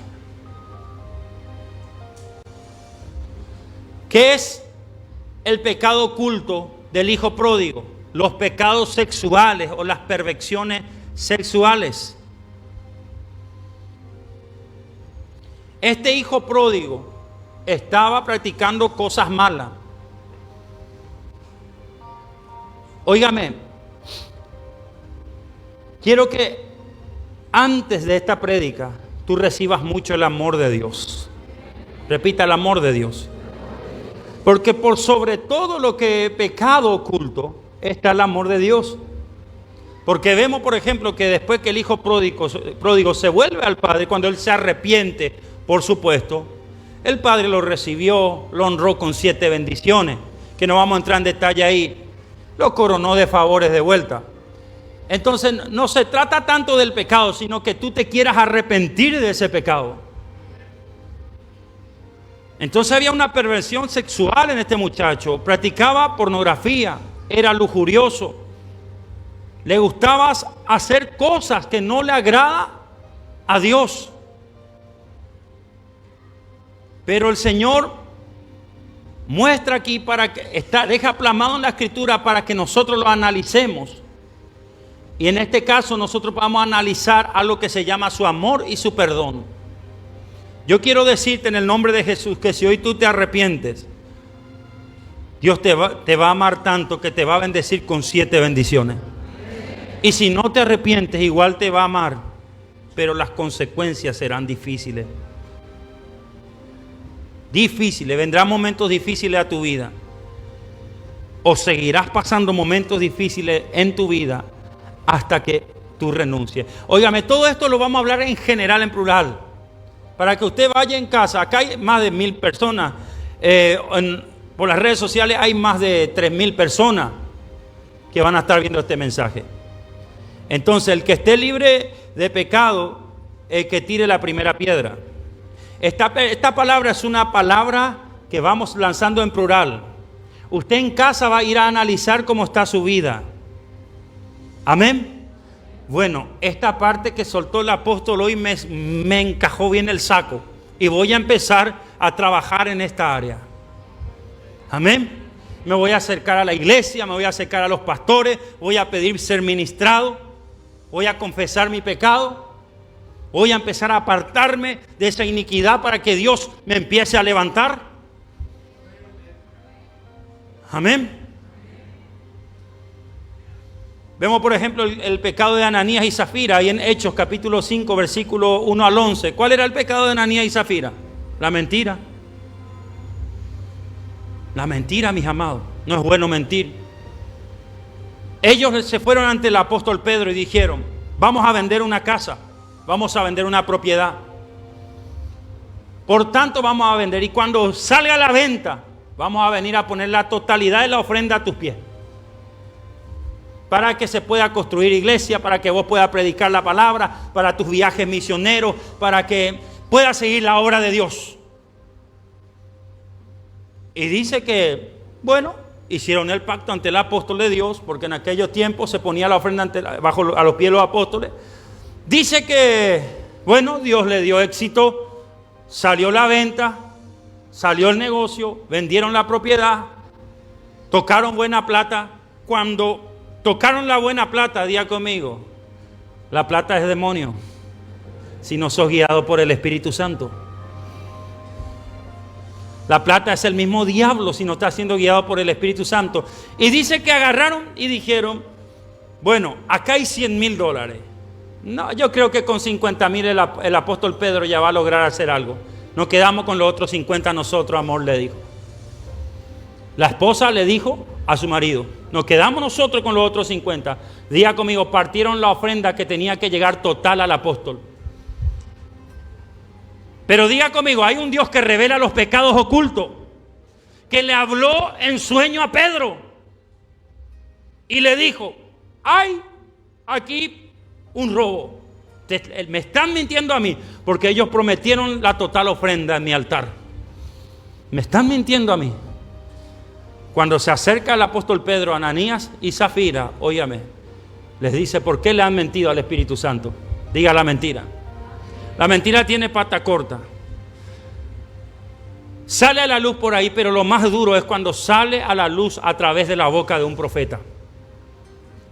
¿Qué es el pecado oculto del hijo pródigo? Los pecados sexuales o las perversiones sexuales. Este hijo pródigo estaba practicando cosas malas. Óigame, quiero que antes de esta prédica tú recibas mucho el amor de Dios. Repita: el amor de Dios. Porque por sobre todo lo que pecado oculto está el amor de Dios. Porque vemos, por ejemplo, que después que el hijo pródigo se vuelve al padre, cuando él se arrepiente, por supuesto, el padre lo recibió, lo honró con 7 bendiciones, que no vamos a entrar en detalle ahí. Lo coronó de favores de vuelta. Entonces no se trata tanto del pecado, sino que tú te quieras arrepentir de ese pecado. Entonces había una perversión sexual en este muchacho. Practicaba pornografía, era lujurioso, le gustaba hacer cosas que no le agrada a Dios. Pero el Señor muestra aquí, deja plasmado en la Escritura para que nosotros lo analicemos. Y en este caso nosotros vamos a analizar algo que se llama su amor y su perdón. Yo quiero decirte en el nombre de Jesús que si hoy tú te arrepientes, Dios te va a amar tanto que te va a bendecir con 7 bendiciones. Y si no te arrepientes, igual te va a amar, pero las consecuencias serán difíciles. Vendrán momentos difíciles a tu vida. O seguirás pasando momentos difíciles en tu vida hasta que tú renuncies. Óigame, todo esto lo vamos a hablar en general, en plural. Para que usted vaya en casa. Acá hay más de 1000 personas. Por las redes sociales hay más de 3000 personas que van a estar viendo este mensaje. Entonces, el que esté libre de pecado, el que tire la primera piedra. Esta palabra es una palabra que vamos lanzando en plural. Usted en casa va a ir a analizar cómo está su vida. Amén. Bueno, esta parte que soltó el apóstol hoy me encajó bien el saco. Y voy a empezar a trabajar en esta área. Amén. Me voy a acercar a la iglesia, me voy a acercar a los pastores, voy a pedir ser ministrado, voy a confesar mi pecado, voy a empezar a apartarme de esa iniquidad para que Dios me empiece a levantar. Amén. Vemos, por ejemplo, el pecado de Ananías y Zafira, ahí en Hechos capítulo 5, versículo 1 al 11. ¿Cuál era el pecado de Ananías y Zafira? La mentira. La mentira, mis amados. No es bueno mentir. Ellos se fueron ante el apóstol Pedro y dijeron: vamos a vender una casa vamos a vender una propiedad. Por tanto vamos a vender, y cuando salga la venta, vamos a venir a poner la totalidad de la ofrenda a tus pies, para que se pueda construir iglesia, para que vos puedas predicar la palabra, para tus viajes misioneros, para que puedas seguir la obra de Dios. Y dice que, bueno, hicieron el pacto ante el apóstol de Dios, porque en aquellos tiempos se ponía la ofrenda bajo a los pies de los apóstoles. Dice que, bueno, Dios le dio éxito, salió la venta, salió el negocio, vendieron la propiedad, tocaron buena plata. Cuando tocaron la buena plata, diga conmigo, la plata es demonio, si no sos guiado por el Espíritu Santo. La plata es el mismo diablo si no está siendo guiado por el Espíritu Santo. Y dice que agarraron y dijeron, bueno, acá hay $100,000. No, yo creo que con 50,000 el apóstol Pedro ya va a lograr hacer algo. Nos quedamos con los otros 50 nosotros, amor, le dijo. La esposa le dijo a su marido, nos quedamos nosotros con los otros 50. Diga conmigo, partieron la ofrenda que tenía que llegar total al apóstol. Pero diga conmigo, hay un Dios que revela los pecados ocultos, que le habló en sueño a Pedro y le dijo, hay aquí un robo. Me están mintiendo a mí, porque ellos prometieron la total ofrenda en mi altar. Me están mintiendo a mí. Cuando se acerca el apóstol Pedro a Ananías y Zafira, óyame, les dice, ¿por qué le han mentido al Espíritu Santo? Diga la mentira. La mentira tiene pata corta. Sale a la luz por ahí, pero lo más duro es cuando sale a la luz a través de la boca de un profeta.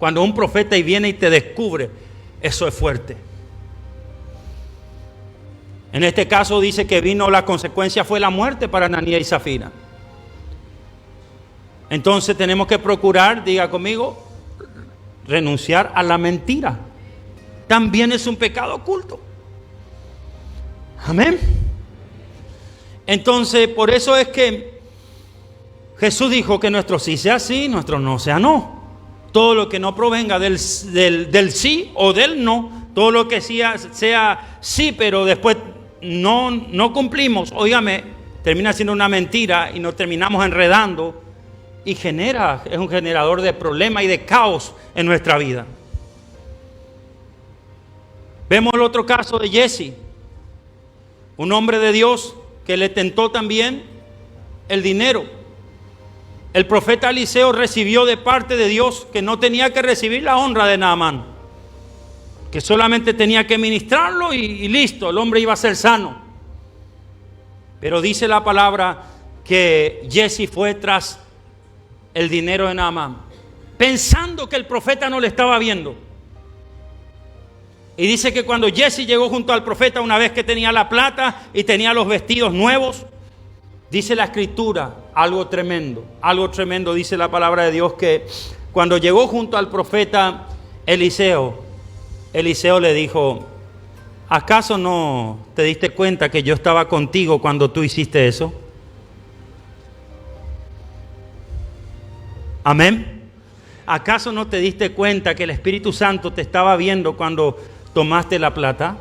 Cuando un profeta viene y te descubre, eso es fuerte. En este caso dice que la consecuencia fue la muerte para Ananías y Zafira. Entonces tenemos que procurar, diga conmigo, renunciar a la mentira. También es un pecado oculto. Amén. Entonces, por eso es que Jesús dijo que nuestro sí sea sí, nuestro no sea no. Todo lo que no provenga del sí o del no, todo lo que sea sí, pero después no cumplimos, óigame, termina siendo una mentira y nos terminamos enredando y es un generador de problemas y de caos en nuestra vida. Vemos el otro caso de Jesse, un hombre de Dios que le tentó también el dinero. El profeta Eliseo recibió de parte de Dios que no tenía que recibir la honra de Naamán, que solamente tenía que ministrarlo y listo, el hombre iba a ser sano. Pero dice la palabra que Jesse fue tras el dinero de Naamán, pensando que el profeta no le estaba viendo. Y dice que cuando Jesse llegó junto al profeta, una vez que tenía la plata y tenía los vestidos nuevos, dice la escritura, algo tremendo, dice la palabra de Dios, que cuando llegó junto al profeta Eliseo le dijo, ¿acaso no te diste cuenta que yo estaba contigo cuando tú hiciste eso? Amén. ¿Acaso no te diste cuenta que el Espíritu Santo te estaba viendo cuando tomaste la plata?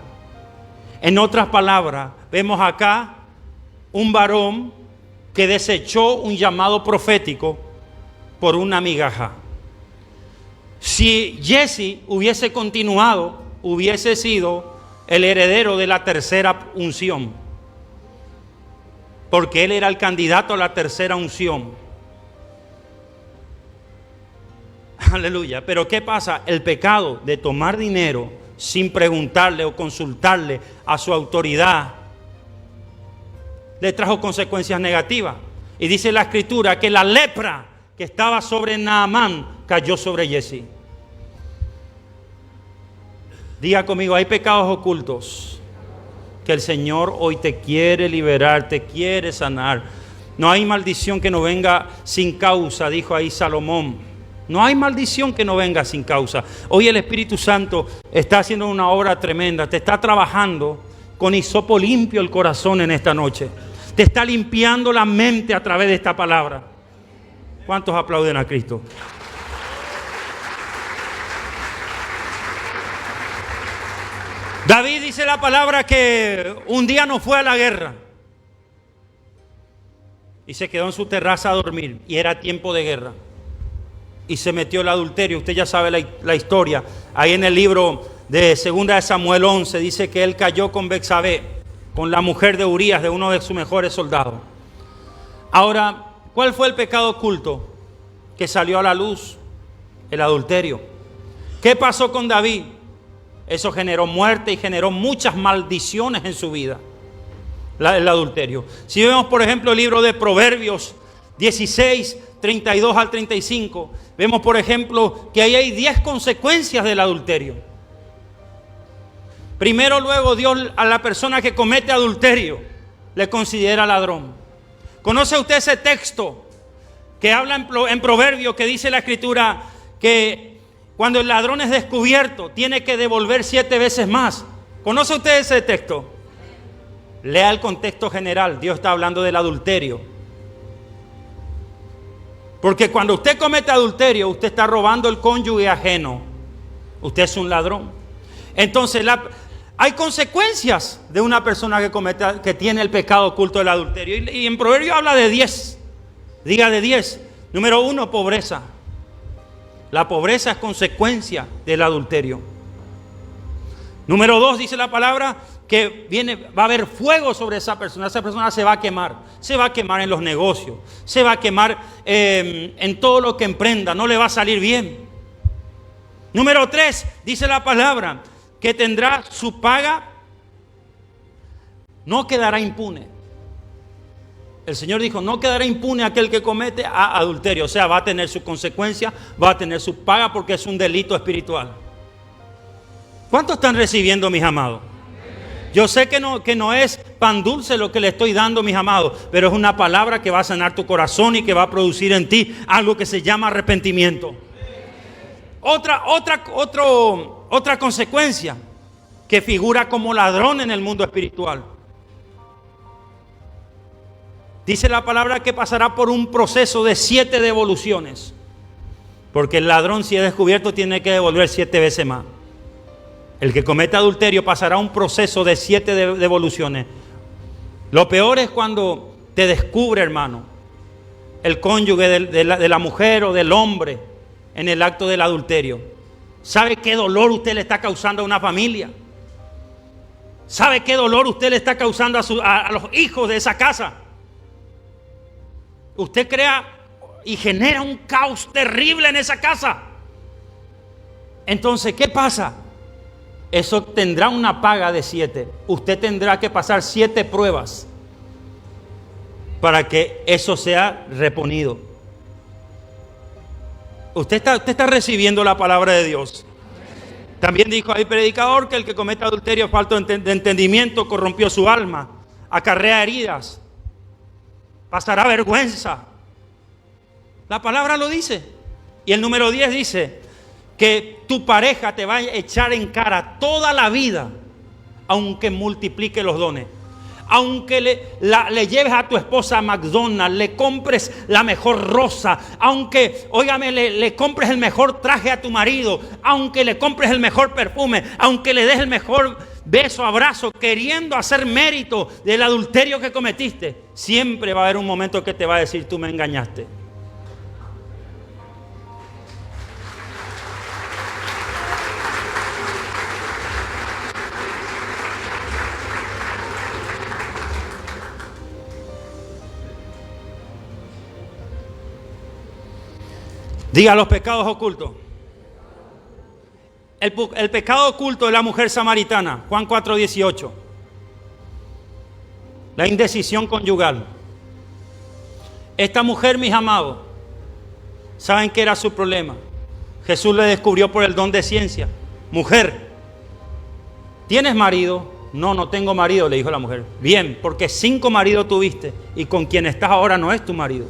En otras palabras, vemos acá un varón que desechó un llamado profético por una migaja. Si Jesse hubiese continuado, hubiese sido el heredero de la tercera unción, porque él era el candidato a la tercera unción. Aleluya. Pero ¿qué pasa? El pecado de tomar dinero sin preguntarle o consultarle a su autoridad le trajo consecuencias negativas. Y dice la escritura que la lepra que estaba sobre Naamán cayó sobre Jesse. Diga conmigo, hay pecados ocultos que el Señor hoy te quiere liberar, te quiere sanar. No hay maldición que no venga sin causa, dijo ahí Salomón. No hay maldición que no venga sin causa. Hoy el Espíritu Santo está haciendo una obra tremenda. Te está trabajando con hisopo limpio el corazón en esta noche. Te está limpiando la mente a través de esta palabra. ¿Cuántos aplauden a Cristo? David dice la palabra que un día no fue a la guerra y se quedó en su terraza a dormir y era tiempo de guerra y se metió el adulterio. Usted ya sabe la historia. Ahí en el libro de 2 de Samuel 11 dice que él cayó con Betsabé, con la mujer de Urías, de uno de sus mejores soldados. Ahora, ¿cuál fue el pecado oculto que salió a la luz? El adulterio. ¿Qué pasó con David? Eso generó muerte y generó muchas maldiciones en su vida, el adulterio. Si vemos, por ejemplo, el libro de Proverbios 16, 32 al 35, vemos, por ejemplo, que ahí hay 10 consecuencias del adulterio. Primero, luego, Dios a la persona que comete adulterio le considera ladrón. ¿Conoce usted ese texto que habla en Proverbios, que dice la Escritura que cuando el ladrón es descubierto tiene que devolver 7 veces más? ¿Conoce usted ese texto? Lea el contexto general. Dios está hablando del adulterio. Porque cuando usted comete adulterio, usted está robando el cónyuge ajeno. Usted es un ladrón. Entonces, hay consecuencias de una persona que tiene el pecado oculto del adulterio. Y en Proverbios habla de 10. Diga de 10. Número 1, pobreza. La pobreza es consecuencia del adulterio. Número 2, dice la palabra que va a haber fuego sobre esa persona. Esa persona se va a quemar. Se va a quemar en los negocios. Se va a quemar en todo lo que emprenda. No le va a salir bien. Número 3, dice la palabra que tendrá su paga. No quedará impune. El Señor dijo, no quedará impune aquel que comete adulterio. O sea, va a tener su consecuencia, va a tener su paga porque es un delito espiritual. ¿Cuántos están recibiendo, mis amados? Yo sé que no es pan dulce lo que le estoy dando, mis amados, pero es una palabra que va a sanar tu corazón y que va a producir en ti algo que se llama arrepentimiento. Otra consecuencia que figura como ladrón en el mundo espiritual. Dice la palabra que pasará por un proceso de 7 devoluciones. Porque el ladrón, si es descubierto, tiene que devolver 7 veces más. El que comete adulterio pasará un proceso de 7 devoluciones. Lo peor es cuando te descubre, hermano, el cónyuge de la mujer o del hombre en el acto del adulterio. ¿Sabe qué dolor usted le está causando a una familia? ¿Sabe qué dolor usted le está causando a los hijos de esa casa? Usted crea y genera un caos terrible en esa casa. Entonces, ¿qué pasa? Eso tendrá una paga de 7. Usted tendrá que pasar 7 pruebas para que eso sea reponido. Usted está recibiendo la palabra de Dios. También dijo ahí predicador que el que comete adulterio falto de entendimiento corrompió su alma, acarrea heridas, pasará vergüenza. La palabra lo dice. Y el número 10 dice que tu pareja te va a echar en cara toda la vida, aunque multiplique los dones. Aunque le lleves a tu esposa a McDonald's, le compres la mejor rosa, aunque, óigame, le compres el mejor traje a tu marido, aunque le compres el mejor perfume, aunque le des el mejor beso, abrazo, queriendo hacer mérito del adulterio que cometiste, siempre va a haber un momento que te va a decir, tú me engañaste. Diga los pecados ocultos. El pecado oculto de la mujer samaritana, Juan 4:18. La indecisión conyugal. Esta mujer, mis amados, ¿saben qué era su problema? Jesús le descubrió por el don de ciencia. Mujer, ¿tienes marido? No, no tengo marido, le dijo la mujer. Bien, porque 5 maridos tuviste y con quien estás ahora no es tu marido.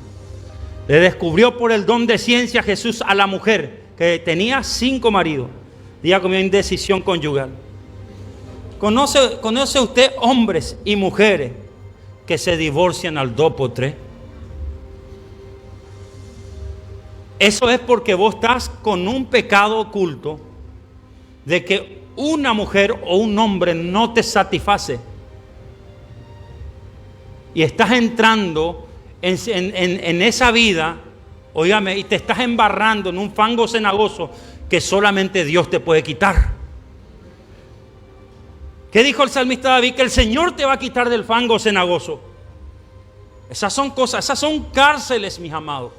Le descubrió por el don de ciencia Jesús a la mujer que tenía 5 maridos. Diga conmigo, indecisión conyugal. ¿Conoce usted hombres y mujeres que se divorcian al 2 por 3? Eso es porque vos estás con un pecado oculto de que una mujer o un hombre no te satisface y estás entrando en esa vida, óigame, y te estás embarrando en un fango cenagoso que solamente Dios te puede quitar. ¿Qué dijo el salmista David? Que el Señor te va a quitar del fango cenagoso. Esas son cosas, esas son cárceles, mis amados.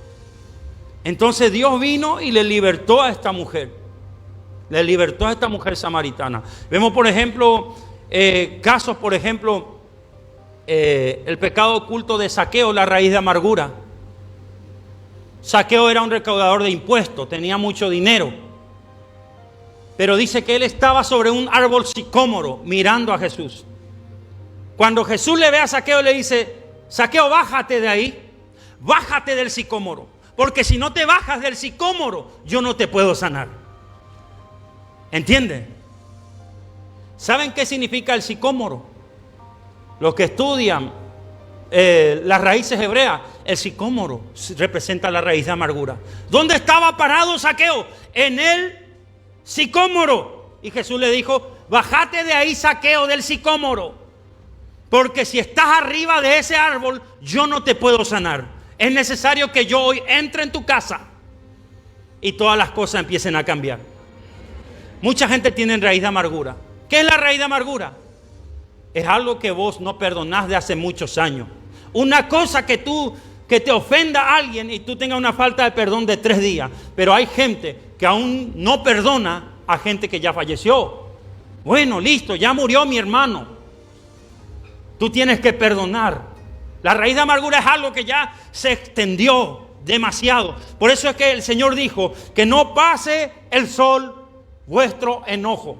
Entonces Dios vino y le libertó a esta mujer. Le libertó a esta mujer samaritana. Vemos, por ejemplo, casos, por ejemplo, el pecado oculto de Zaqueo, la raíz de amargura. Zaqueo era un recaudador de impuestos, tenía mucho dinero. Pero dice que él estaba sobre un árbol sicómoro mirando a Jesús. Cuando Jesús le ve a Zaqueo, le dice: Zaqueo, bájate de ahí, bájate del sicómoro, porque si no te bajas del sicómoro, yo no te puedo sanar. ¿Entienden? ¿Saben qué significa el sicómoro? Los que estudian las raíces hebreas, el sicómoro representa la raíz de amargura. ¿Dónde estaba parado Zaqueo? En el sicómoro. Y Jesús le dijo: bájate de ahí, Zaqueo, del sicómoro, porque si estás arriba de ese árbol, yo no te puedo sanar. Es necesario que yo hoy entre en tu casa y todas las cosas empiecen a cambiar. Mucha gente tiene raíz de amargura. ¿Qué es la raíz de amargura? Es algo que vos no perdonás de hace muchos años. Una cosa que te ofenda a alguien y tú tengas una falta de perdón de 3 días. Pero hay gente que aún no perdona a gente que ya falleció. Bueno, listo, ya murió mi hermano. Tú tienes que perdonar. La raíz de amargura es algo que ya se extendió demasiado. Por eso es que el Señor dijo que no pase el sol vuestro enojo,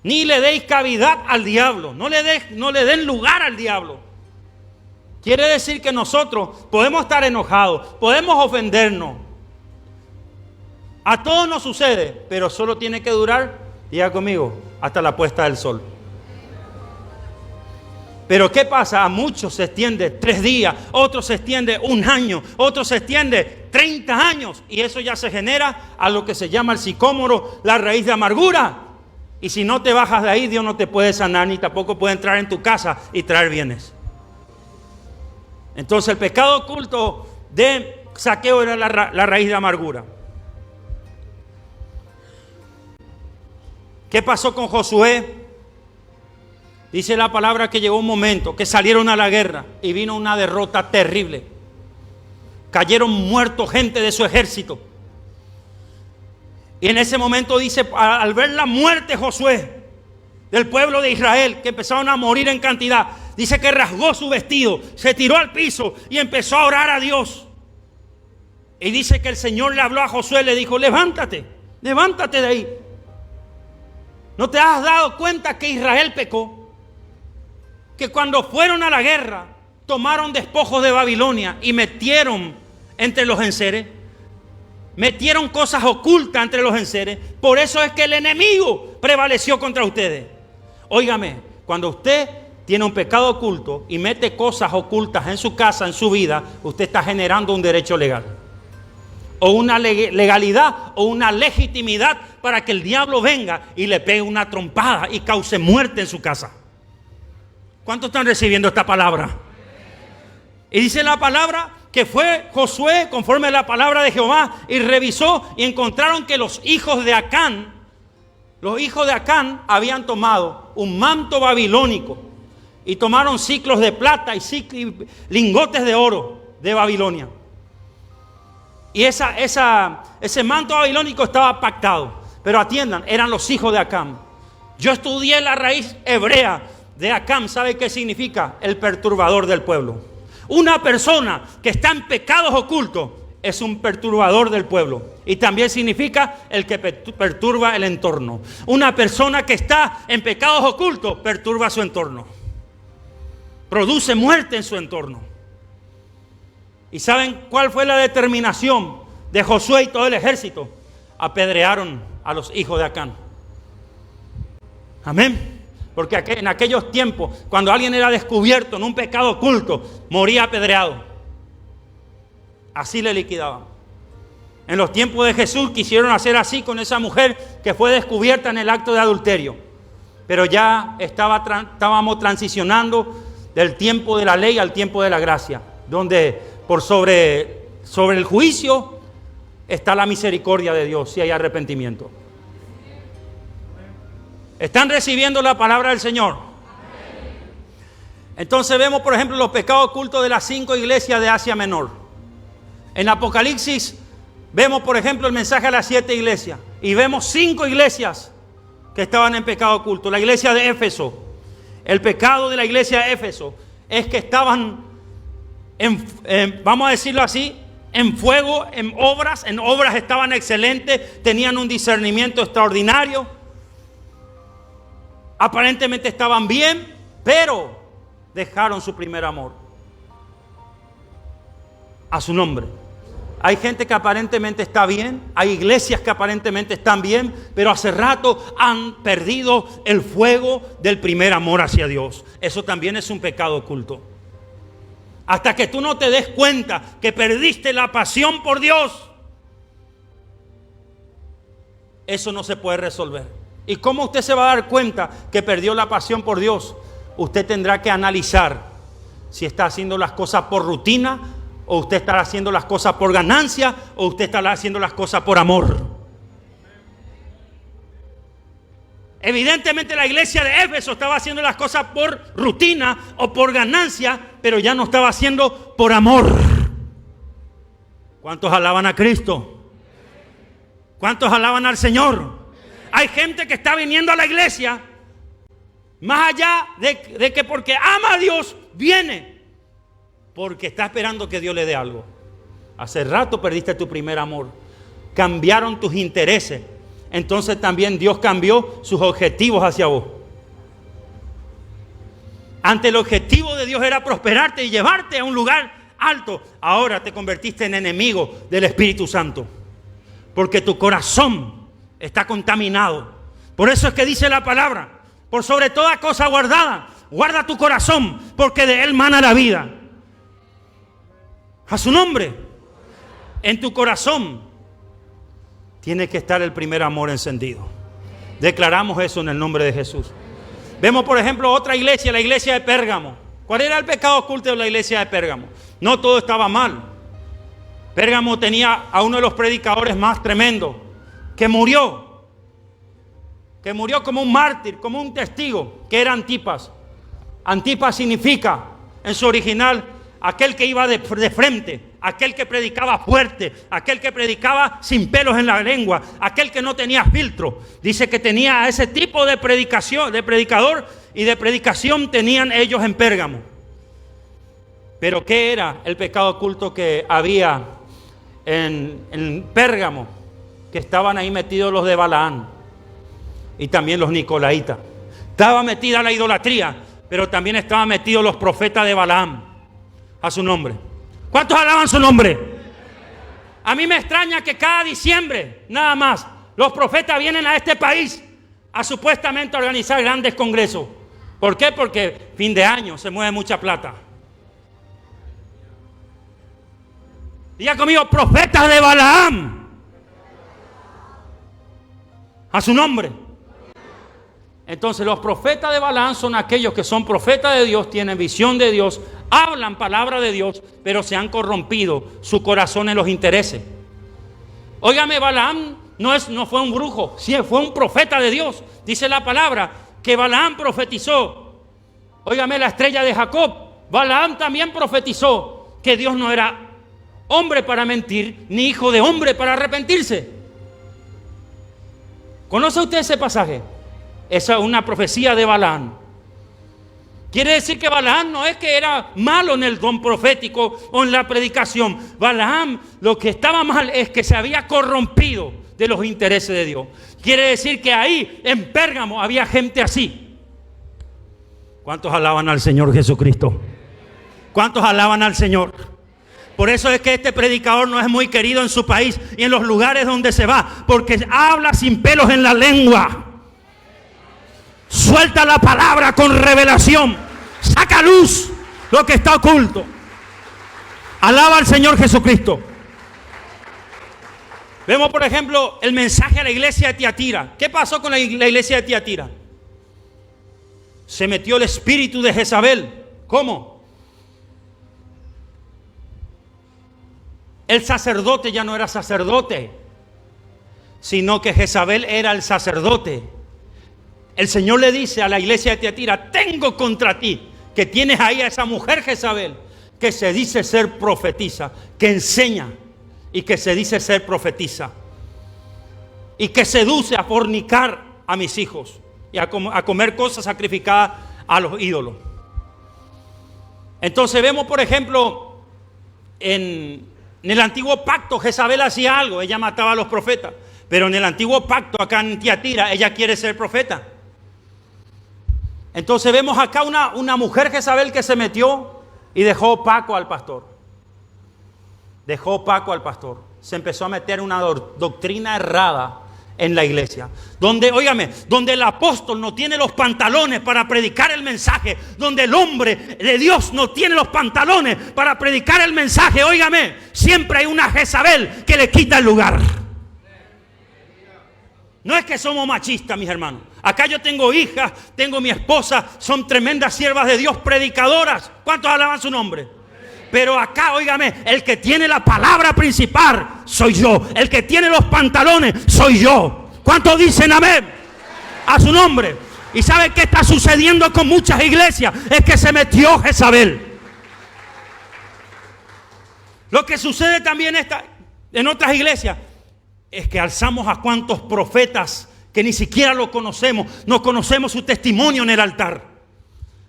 ni le deis cavidad al diablo, no le den lugar al diablo. Quiere decir que nosotros podemos estar enojados, podemos ofendernos. A todos nos sucede, pero solo tiene que durar, diga conmigo, hasta la puesta del sol. Pero ¿qué pasa? A muchos se extiende 3 días, otros se extiende 1 año, otros se extiende 30 años. Y eso ya se genera a lo que se llama el sicómoro, la raíz de amargura. Y si no te bajas de ahí, Dios no te puede sanar, ni tampoco puede entrar en tu casa y traer bienes. Entonces el pecado oculto de Zaqueo era la raíz de amargura. ¿Qué pasó con Josué? Dice la palabra que llegó un momento que salieron a la guerra y vino una derrota terrible. Cayeron muertos gente de su ejército. Y en ese momento dice, al ver la muerte Josué del pueblo de Israel, que empezaron a morir en cantidad, dice que rasgó su vestido, se tiró al piso y empezó a orar a Dios. Y dice que el Señor le habló a Josué, le dijo: levántate, levántate de ahí. ¿No te has dado cuenta que Israel pecó? Que cuando fueron a la guerra, tomaron despojos de Babilonia y metieron entre los enseres. Metieron cosas ocultas entre los enseres. Por eso es que el enemigo prevaleció contra ustedes. Óigame, cuando usted tiene un pecado oculto y mete cosas ocultas en su casa, en su vida, usted está generando un derecho legal. O una legalidad o una legitimidad para que el diablo venga y le pegue una trompada y cause muerte en su casa. ¿Cuántos están recibiendo esta palabra? Y dice la palabra que fue Josué conforme a la palabra de Jehová y revisó y encontraron que los hijos de Acán habían tomado un manto babilónico y tomaron ciclos de plata y lingotes de oro de Babilonia. Y ese manto babilónico estaba pactado. Pero atiendan, eran los hijos de Acán. Yo estudié la raíz hebrea de Acán. ¿Sabe qué significa? El perturbador del pueblo. Una persona que está en pecados ocultos es un perturbador del pueblo. Y también significa el que perturba el entorno. Una persona que está en pecados ocultos perturba su entorno. Produce muerte en su entorno. ¿Y saben cuál fue la determinación de Josué y todo el ejército? Apedrearon a los hijos de Acán. Amén. Porque en aquellos tiempos, cuando alguien era descubierto en un pecado oculto, moría apedreado. Así le liquidaban. En los tiempos de Jesús quisieron hacer así con esa mujer que fue descubierta en el acto de adulterio. Pero ya estábamos transicionando del tiempo de la ley al tiempo de la gracia, donde por sobre el juicio está la misericordia de Dios si hay arrepentimiento. ¿Están recibiendo la palabra del Señor? Entonces vemos, por ejemplo, los pecados ocultos de las 5 iglesias de Asia Menor. En Apocalipsis vemos, por ejemplo, el mensaje a las 7 iglesias. Y vemos 5 iglesias que estaban en pecado oculto. La iglesia de Éfeso. El pecado de la iglesia de Éfeso es que estaban, vamos a decirlo así, en fuego, en obras estaban excelentes, tenían un discernimiento extraordinario. Aparentemente estaban bien, pero dejaron su primer amor. A su nombre. Hay gente que aparentemente está bien, hay iglesias que aparentemente están bien, pero hace rato han perdido el fuego del primer amor hacia Dios. Eso también es un pecado oculto. Hasta que tú no te des cuenta que perdiste la pasión por Dios, eso no se puede resolver. ¿Y cómo usted se va a dar cuenta que perdió la pasión por Dios? Usted tendrá que analizar si está haciendo las cosas por rutina, o usted estará haciendo las cosas por ganancia, o usted estará haciendo las cosas por amor. Evidentemente la iglesia de Éfeso estaba haciendo las cosas por rutina o por ganancia, pero ya no estaba haciendo por amor. ¿Cuántos alaban a Cristo? ¿Cuántos alaban al Señor? Hay gente que está viniendo a la iglesia más allá de que porque ama a Dios viene, porque está esperando que Dios le dé algo. Hace rato perdiste tu primer amor. Cambiaron tus intereses. Entonces también Dios cambió sus objetivos hacia vos. Antes el objetivo de Dios era prosperarte y llevarte a un lugar alto. Ahora te convertiste en enemigo del Espíritu Santo. Porque tu corazón está contaminado. Por eso es que dice la palabra: por sobre toda cosa guardada, guarda tu corazón, porque de él mana la vida. A su nombre. En tu corazón tiene que estar el primer amor encendido. Declaramos eso en el nombre de Jesús. Vemos, por ejemplo, otra iglesia, la iglesia de Pérgamo. ¿Cuál era el pecado oculto de la iglesia de Pérgamo? No todo estaba mal. Pérgamo tenía a uno de los predicadores más tremendos, que murió como un mártir, como un testigo, que era Antipas. Antipas significa, en su original, aquel que iba de frente, aquel que predicaba fuerte, aquel que predicaba sin pelos en la lengua, aquel que no tenía filtro. Dice que tenía ese tipo de predicación, de predicador y de predicación tenían ellos en Pérgamo. Pero ¿qué era el pecado oculto que había en Pérgamo? Que estaban ahí metidos los de Balaán y también los nicolaitas. Estaba metida la idolatría, pero también estaban metidos los profetas de Balaam. A su nombre. ¿Cuántos alaban su nombre? A mí me extraña que cada diciembre, nada más, los profetas vienen a este país a supuestamente organizar grandes congresos. ¿Por qué? Porque fin de año se mueve mucha plata. Diga conmigo: profetas de Balaam. A su nombre. Entonces los profetas de Balaam son aquellos que son profetas de Dios, tienen visión de Dios, hablan palabra de Dios, pero se han corrompido su corazón en los intereses. Óigame, Balaam no fue un brujo, sí, fue un profeta de Dios. Dice la palabra que Balaam profetizó. Óigame, la estrella de Jacob. Balaam también profetizó que Dios no era hombre para mentir, ni hijo de hombre para arrepentirse. ¿Conoce usted ese pasaje? Esa es una profecía de Balaam. Quiere decir que Balaam no es que era malo en el don profético o en la predicación. Balaam lo que estaba mal es que se había corrompido de los intereses de Dios. Quiere decir que ahí en Pérgamo había gente así. ¿Cuántos alaban al Señor Jesucristo? ¿Cuántos alaban al Señor? Por eso es que este predicador no es muy querido en su país y en los lugares donde se va, porque habla sin pelos en la lengua. Suelta la palabra con revelación. Saca a luz lo que está oculto. Alaba al Señor Jesucristo. Vemos, por ejemplo, el mensaje a la iglesia de Tiatira. ¿Qué pasó con la iglesia de Tiatira? Se metió el espíritu de Jezabel. ¿Cómo? El sacerdote ya no era sacerdote, sino que Jezabel era el sacerdote. El Señor le dice a la iglesia de Tiatira: tengo contra ti que tienes ahí a esa mujer Jezabel, que se dice ser profetisa, que enseña y que se dice ser profetisa, y que seduce a fornicar a mis hijos y a comer cosas sacrificadas a los ídolos. Entonces vemos, por ejemplo, en el antiguo pacto Jezabel hacía algo, ella mataba a los profetas, pero en el antiguo pacto acá en Tiatira ella quiere ser profeta. Entonces vemos acá una mujer Jezabel que se metió y dejó opaco al pastor. Dejó opaco al pastor. Se empezó a meter una doctrina errada en la iglesia. Donde, óigame, donde el apóstol no tiene los pantalones para predicar el mensaje. Donde el hombre de Dios no tiene los pantalones para predicar el mensaje. Óigame, siempre hay una Jezabel que le quita el lugar. No es que somos machistas, mis hermanos. Acá yo tengo hijas, tengo mi esposa, son tremendas siervas de Dios, predicadoras. ¿Cuántos alaban su nombre? Pero acá, óigame, el que tiene la palabra principal soy yo. El que tiene los pantalones soy yo. ¿Cuántos dicen amén? A su nombre. ¿Y saben qué está sucediendo con muchas iglesias? Es que se metió Jezabel. Lo que sucede también en otras iglesias es que alzamos a cuantos profetas que ni siquiera lo conocemos. No conocemos su testimonio en el altar.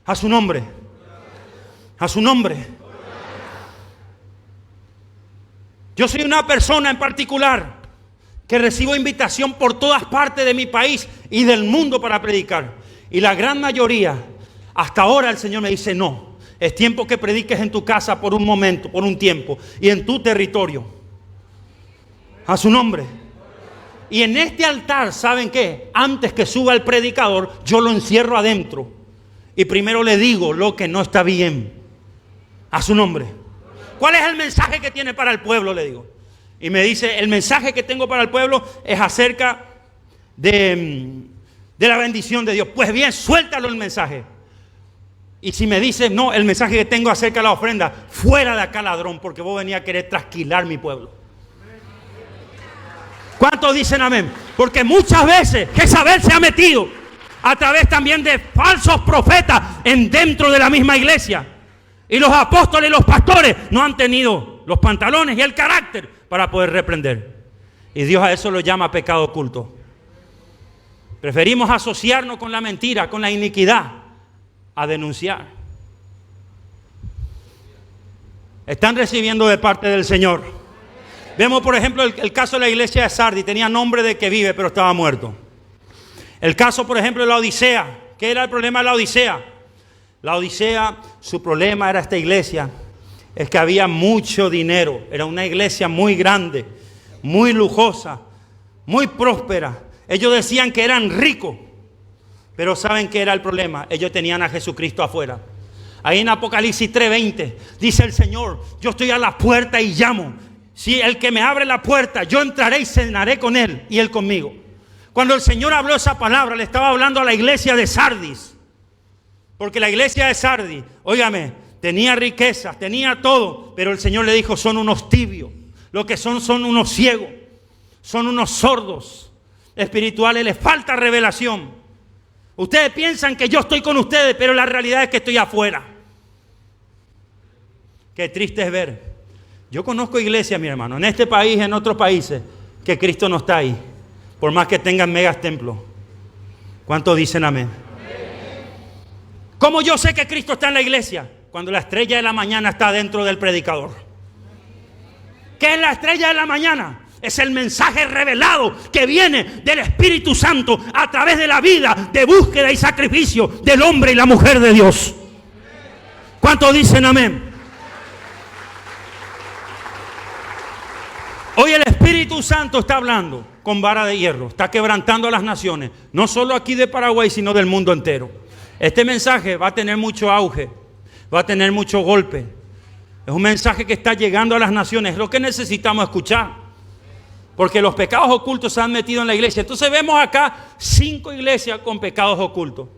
A su nombre. A su nombre. Yo soy una persona en particular que recibo invitación por todas partes de mi país y del mundo para predicar. Y la gran mayoría, hasta ahora el Señor me dice: no, es tiempo que prediques en tu casa por un momento, por un tiempo, y en tu territorio. A su nombre. Y en este altar, ¿saben qué? Antes que suba el predicador, yo lo encierro adentro. Y primero le digo lo que no está bien. A su nombre. ¿Cuál es el mensaje que tiene para el pueblo? Le digo. Y me dice: el mensaje que tengo para el pueblo es acerca de la bendición de Dios. Pues bien, suéltalo el mensaje. Y si me dice: no, el mensaje que tengo acerca de la ofrenda, fuera de acá, ladrón, porque vos venías a querer trasquilar mi pueblo. ¿Cuántos dicen amén? Porque muchas veces Jezabel se ha metido a través también de falsos profetas dentro de la misma iglesia. Y los apóstoles y los pastores no han tenido los pantalones y el carácter para poder reprender. Y Dios a eso lo llama pecado oculto. Preferimos asociarnos con la mentira, con la iniquidad, a denunciar. Están recibiendo de parte del Señor. Vemos, por ejemplo, el caso de la iglesia de Sardis. Tenía nombre de que vive, pero estaba muerto. El caso, por ejemplo, de la Odisea. ¿Qué era el problema de la Odisea? La Odisea, su problema era esta iglesia. Es que había mucho dinero. Era una iglesia muy grande, muy lujosa, muy próspera. Ellos decían que eran ricos. Pero ¿saben qué era el problema? Ellos tenían a Jesucristo afuera. Ahí en Apocalipsis 3:20 dice el Señor: yo estoy a la puerta y llamo. Si el que me abre la puerta, yo entraré y cenaré con él y él conmigo. Cuando el Señor habló esa palabra, le estaba hablando a la iglesia de Sardis. Porque la iglesia de Sardis, óigame, tenía riquezas, tenía todo, pero el Señor le dijo: son unos tibios. Lo que son unos ciegos, son unos sordos espirituales, les falta revelación. Ustedes piensan que yo estoy con ustedes, pero la realidad es que estoy afuera. Qué triste es ver. Yo conozco iglesias, mi hermano, en este país, en otros países, que Cristo no está ahí, por más que tengan megas templos. ¿Cuántos dicen amén? ¿Cómo yo sé que Cristo está en la iglesia? Cuando la estrella de la mañana está dentro del predicador. ¿Qué es la estrella de la mañana? Es el mensaje revelado que viene del Espíritu Santo a través de la vida de búsqueda y sacrificio del hombre y la mujer de Dios. ¿Cuántos dicen amén? Hoy el Espíritu Santo está hablando con vara de hierro, está quebrantando a las naciones, no solo aquí de Paraguay, sino del mundo entero. Este mensaje va a tener mucho auge, va a tener mucho golpe. Es un mensaje que está llegando a las naciones, es lo que necesitamos escuchar. Porque los pecados ocultos se han metido en la iglesia. Entonces vemos acá 5 iglesias con pecados ocultos.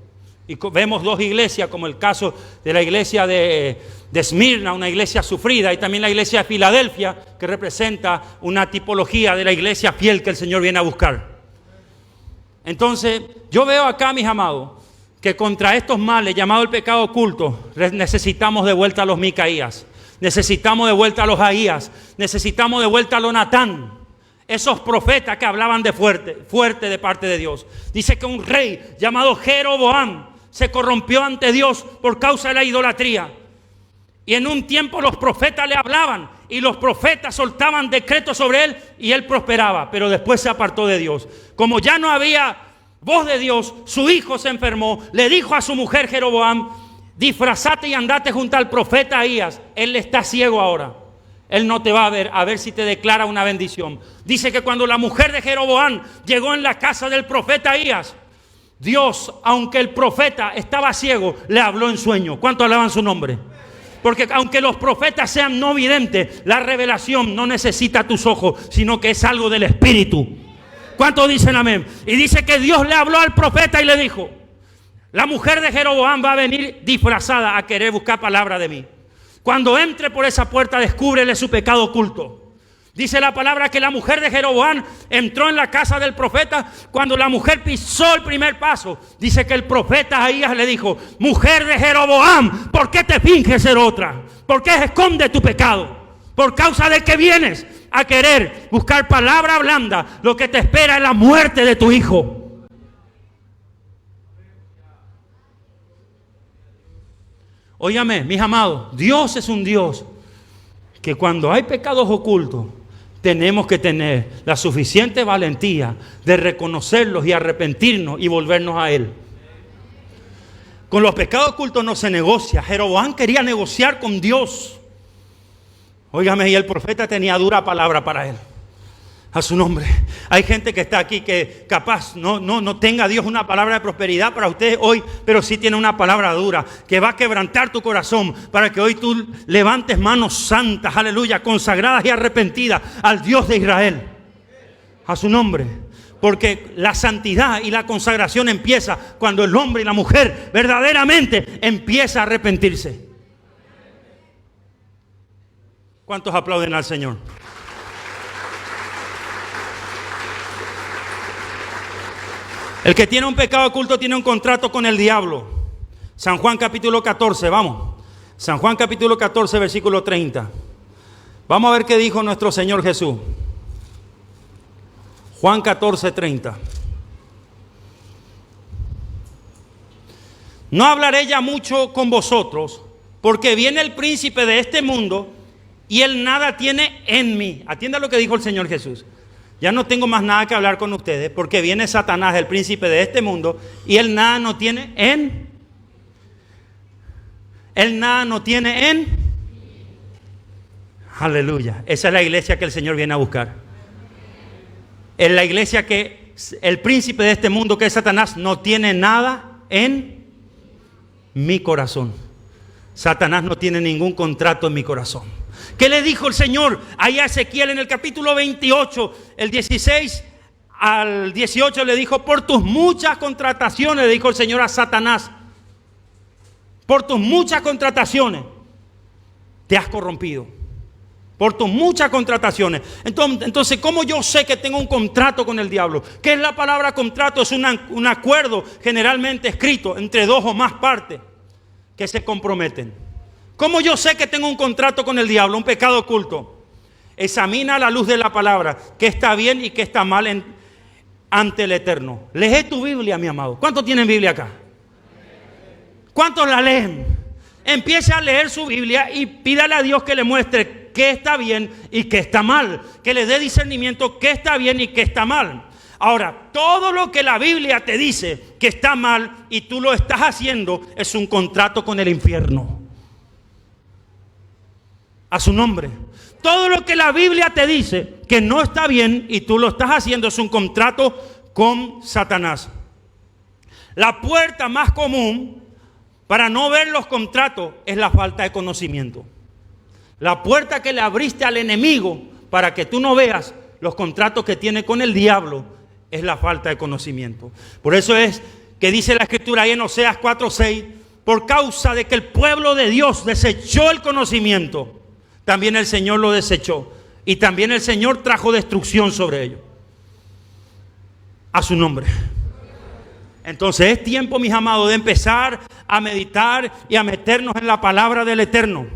Y vemos 2 iglesias, como el caso de la iglesia de Esmirna, una iglesia sufrida, y también la iglesia de Filadelfia, que representa una tipología de la iglesia fiel que el Señor viene a buscar. Entonces, yo veo acá, mis amados, que contra estos males, llamados el pecado oculto, necesitamos de vuelta a los Micaías, necesitamos de vuelta a los Ahías, necesitamos de vuelta a los Natán, esos profetas que hablaban de fuerte de parte de Dios. Dice que un rey llamado Jeroboam se corrompió ante Dios por causa de la idolatría. Y en un tiempo los profetas le hablaban y los profetas soltaban decretos sobre él y él prosperaba, pero después se apartó de Dios. Como ya no había voz de Dios, su hijo se enfermó, le dijo a su mujer Jeroboam: disfrazate y andate junto al profeta Ahías, él está ciego ahora, él no te va a ver si te declara una bendición. Dice que cuando la mujer de Jeroboam llegó en la casa del profeta Ahías, Dios, aunque el profeta estaba ciego, le habló en sueño. ¿Cuántos alaban su nombre? Porque aunque los profetas sean no videntes, la revelación no necesita tus ojos, sino que es algo del Espíritu. ¿Cuántos dicen amén? Y dice que Dios le habló al profeta y le dijo: la mujer de Jeroboam va a venir disfrazada a querer buscar palabra de mí. Cuando entre por esa puerta, descúbrele su pecado oculto. Dice la palabra que la mujer de Jeroboam entró en la casa del profeta. Cuando la mujer pisó el primer paso, dice que el profeta Ahías le dijo: mujer de Jeroboam, ¿por qué te finges ser otra? ¿Por qué escondes tu pecado? Por causa de que vienes a querer buscar palabra blanda, lo que te espera es la muerte de tu hijo. Óigame, mis amados, Dios es un Dios que cuando hay pecados ocultos, tenemos que tener la suficiente valentía de reconocerlos y arrepentirnos y volvernos a Él. Con los pecados ocultos no se negocia. Jeroboam quería negociar con Dios. Óigame, y el profeta tenía dura palabra para él. A su nombre. Hay gente que está aquí que capaz no tenga Dios una palabra de prosperidad para ustedes hoy, pero sí tiene una palabra dura que va a quebrantar tu corazón para que hoy tú levantes manos santas, aleluya, consagradas y arrepentidas al Dios de Israel. A su nombre. Porque la santidad y la consagración empieza cuando el hombre y la mujer verdaderamente empieza a arrepentirse. ¿Cuántos aplauden al Señor? El que tiene un pecado oculto tiene un contrato con el diablo. San Juan capítulo 14, vamos. San Juan capítulo 14, versículo 30. Vamos a ver qué dijo nuestro Señor Jesús. Juan 14, 30. No hablaré ya mucho con vosotros, porque viene el príncipe de este mundo y él nada tiene en mí. Atienda lo que dijo el Señor Jesús. Ya no tengo más nada que hablar con ustedes, porque viene Satanás, el príncipe de este mundo, y él nada no tiene en. Él nada no tiene en. Aleluya. Esa es la iglesia que el Señor viene a buscar. Es la iglesia que el príncipe de este mundo, que es Satanás, no tiene nada en mi corazón. Satanás no tiene ningún contrato en mi corazón. ¿Qué le dijo el Señor ahí a Ezequiel en el capítulo 28, el 16 al 18? Le dijo: por tus muchas contrataciones, le dijo el Señor a Satanás, por tus muchas contrataciones te has corrompido. Por tus muchas contrataciones. Entonces, ¿cómo yo sé que tengo un contrato con el diablo? ¿Qué es la palabra contrato? Es un acuerdo generalmente escrito entre dos o más partes que se comprometen. ¿Cómo yo sé que tengo un contrato con el diablo, un pecado oculto? Examina a la luz de la palabra qué está bien y qué está mal ante el Eterno. Lee tu Biblia, mi amado. ¿Cuántos tienen Biblia acá? ¿Cuántos la leen? Empiece a leer su Biblia y pídale a Dios que le muestre qué está bien y qué está mal. Que le dé discernimiento qué está bien y qué está mal. Ahora, todo lo que la Biblia te dice que está mal y tú lo estás haciendo es un contrato con el infierno. A su nombre. Todo lo que la Biblia te dice que no está bien y tú lo estás haciendo es un contrato con Satanás. La puerta más común para no ver los contratos es la falta de conocimiento. La puerta que le abriste al enemigo para que tú no veas los contratos que tiene con el diablo es la falta de conocimiento. Por eso es que dice la Escritura ahí en Oseas 4:6, por causa de que el pueblo de Dios desechó el conocimiento, también el Señor lo desechó. Y también el Señor trajo destrucción sobre ellos. A su nombre. Entonces es tiempo, mis amados, de empezar a meditar y a meternos en la palabra del Eterno.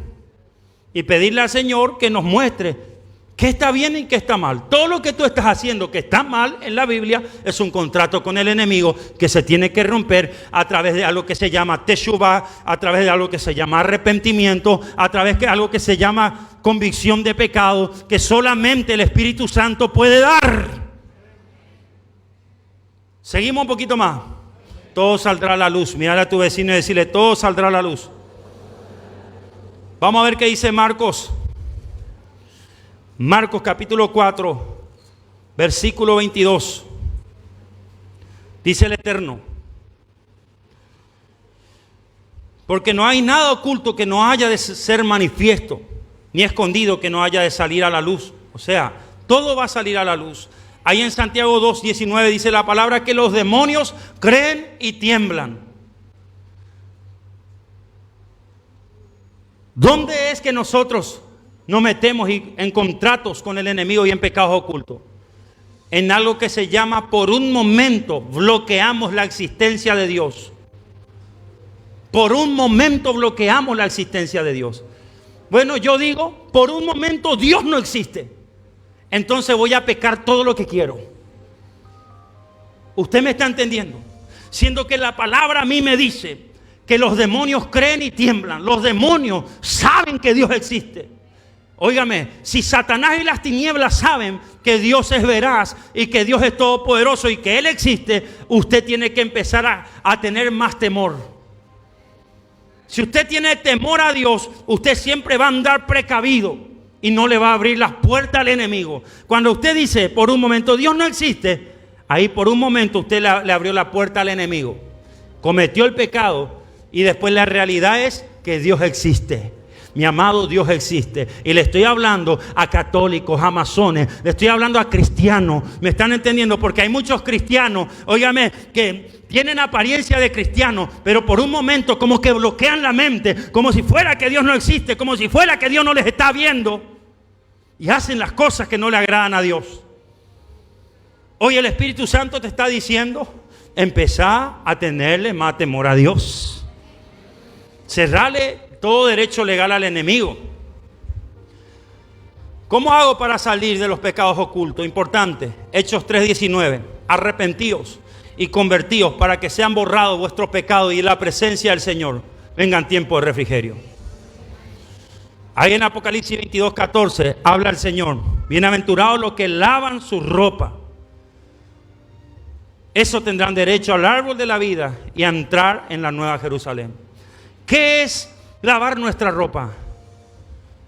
Y pedirle al Señor que nos muestre qué está bien y qué está mal. Todo lo que tú estás haciendo que está mal en la Biblia es un contrato con el enemigo que se tiene que romper a través de algo que se llama teshuvah, a través de algo que se llama arrepentimiento, a través de algo que se llama convicción de pecado, que solamente el Espíritu Santo puede dar. Seguimos un poquito más. Todo saldrá a la luz. Mirar a tu vecino y decirle, todo saldrá a la luz. Vamos a ver qué dice Marcos. Marcos capítulo 4, versículo 22. Dice el Eterno: porque no hay nada oculto que no haya de ser manifiesto, ni escondido que no haya de salir a la luz. O sea, todo va a salir a la luz. Ahí en Santiago 2:19 dice la palabra que los demonios creen y tiemblan. ¿Dónde es que nosotros nos metemos en contratos con el enemigo y en pecados ocultos? En algo que se llama, por un momento bloqueamos la existencia de Dios. Por un momento bloqueamos la existencia de Dios. Bueno, yo digo, por un momento Dios no existe. Entonces voy a pecar todo lo que quiero. ¿Usted me está entendiendo? Siendo que la palabra a mí me dice que los demonios creen y tiemblan. Los demonios saben que Dios existe. Óigame, si Satanás y las tinieblas saben que Dios es veraz y que Dios es todopoderoso y que Él existe, usted tiene que empezar a tener más temor. Si usted tiene temor a Dios, usted siempre va a andar precavido y no le va a abrir las puertas al enemigo. Cuando usted dice, por un momento, Dios no existe, ahí por un momento usted le abrió la puerta al enemigo. Cometió el pecado y después la realidad es que Dios existe. Mi amado, Dios existe. Y le estoy hablando a católicos, a masones, le estoy hablando a cristianos. ¿Me están entendiendo? Porque hay muchos cristianos, óigame, que tienen apariencia de cristianos, pero por un momento como que bloquean la mente, como si fuera que Dios no existe, como si fuera que Dios no les está viendo. Y hacen las cosas que no le agradan a Dios. Hoy el Espíritu Santo te está diciendo, empezá a tenerle más temor a Dios. Cerrale todo derecho legal al enemigo. ¿Cómo hago para salir de los pecados ocultos? Importante. Hechos 3:19. Arrepentíos y convertíos para que sean borrados vuestros pecados y en la presencia del Señor vengan tiempos de refrigerio. Ahí en Apocalipsis 22:14 habla el Señor. Bienaventurados los que lavan su ropa. Eso tendrán derecho al árbol de la vida y a entrar en la nueva Jerusalén. ¿Qué es lavar nuestra ropa?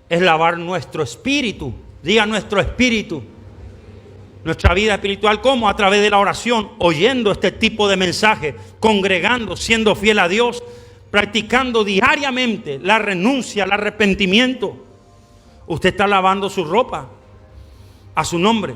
Es lavar nuestro espíritu. Diga nuestro espíritu. Nuestra vida espiritual, ¿cómo? A través de la oración, oyendo este tipo de mensajes, congregando, siendo fiel a Dios, practicando diariamente la renuncia, el arrepentimiento. Usted está lavando su ropa a su nombre.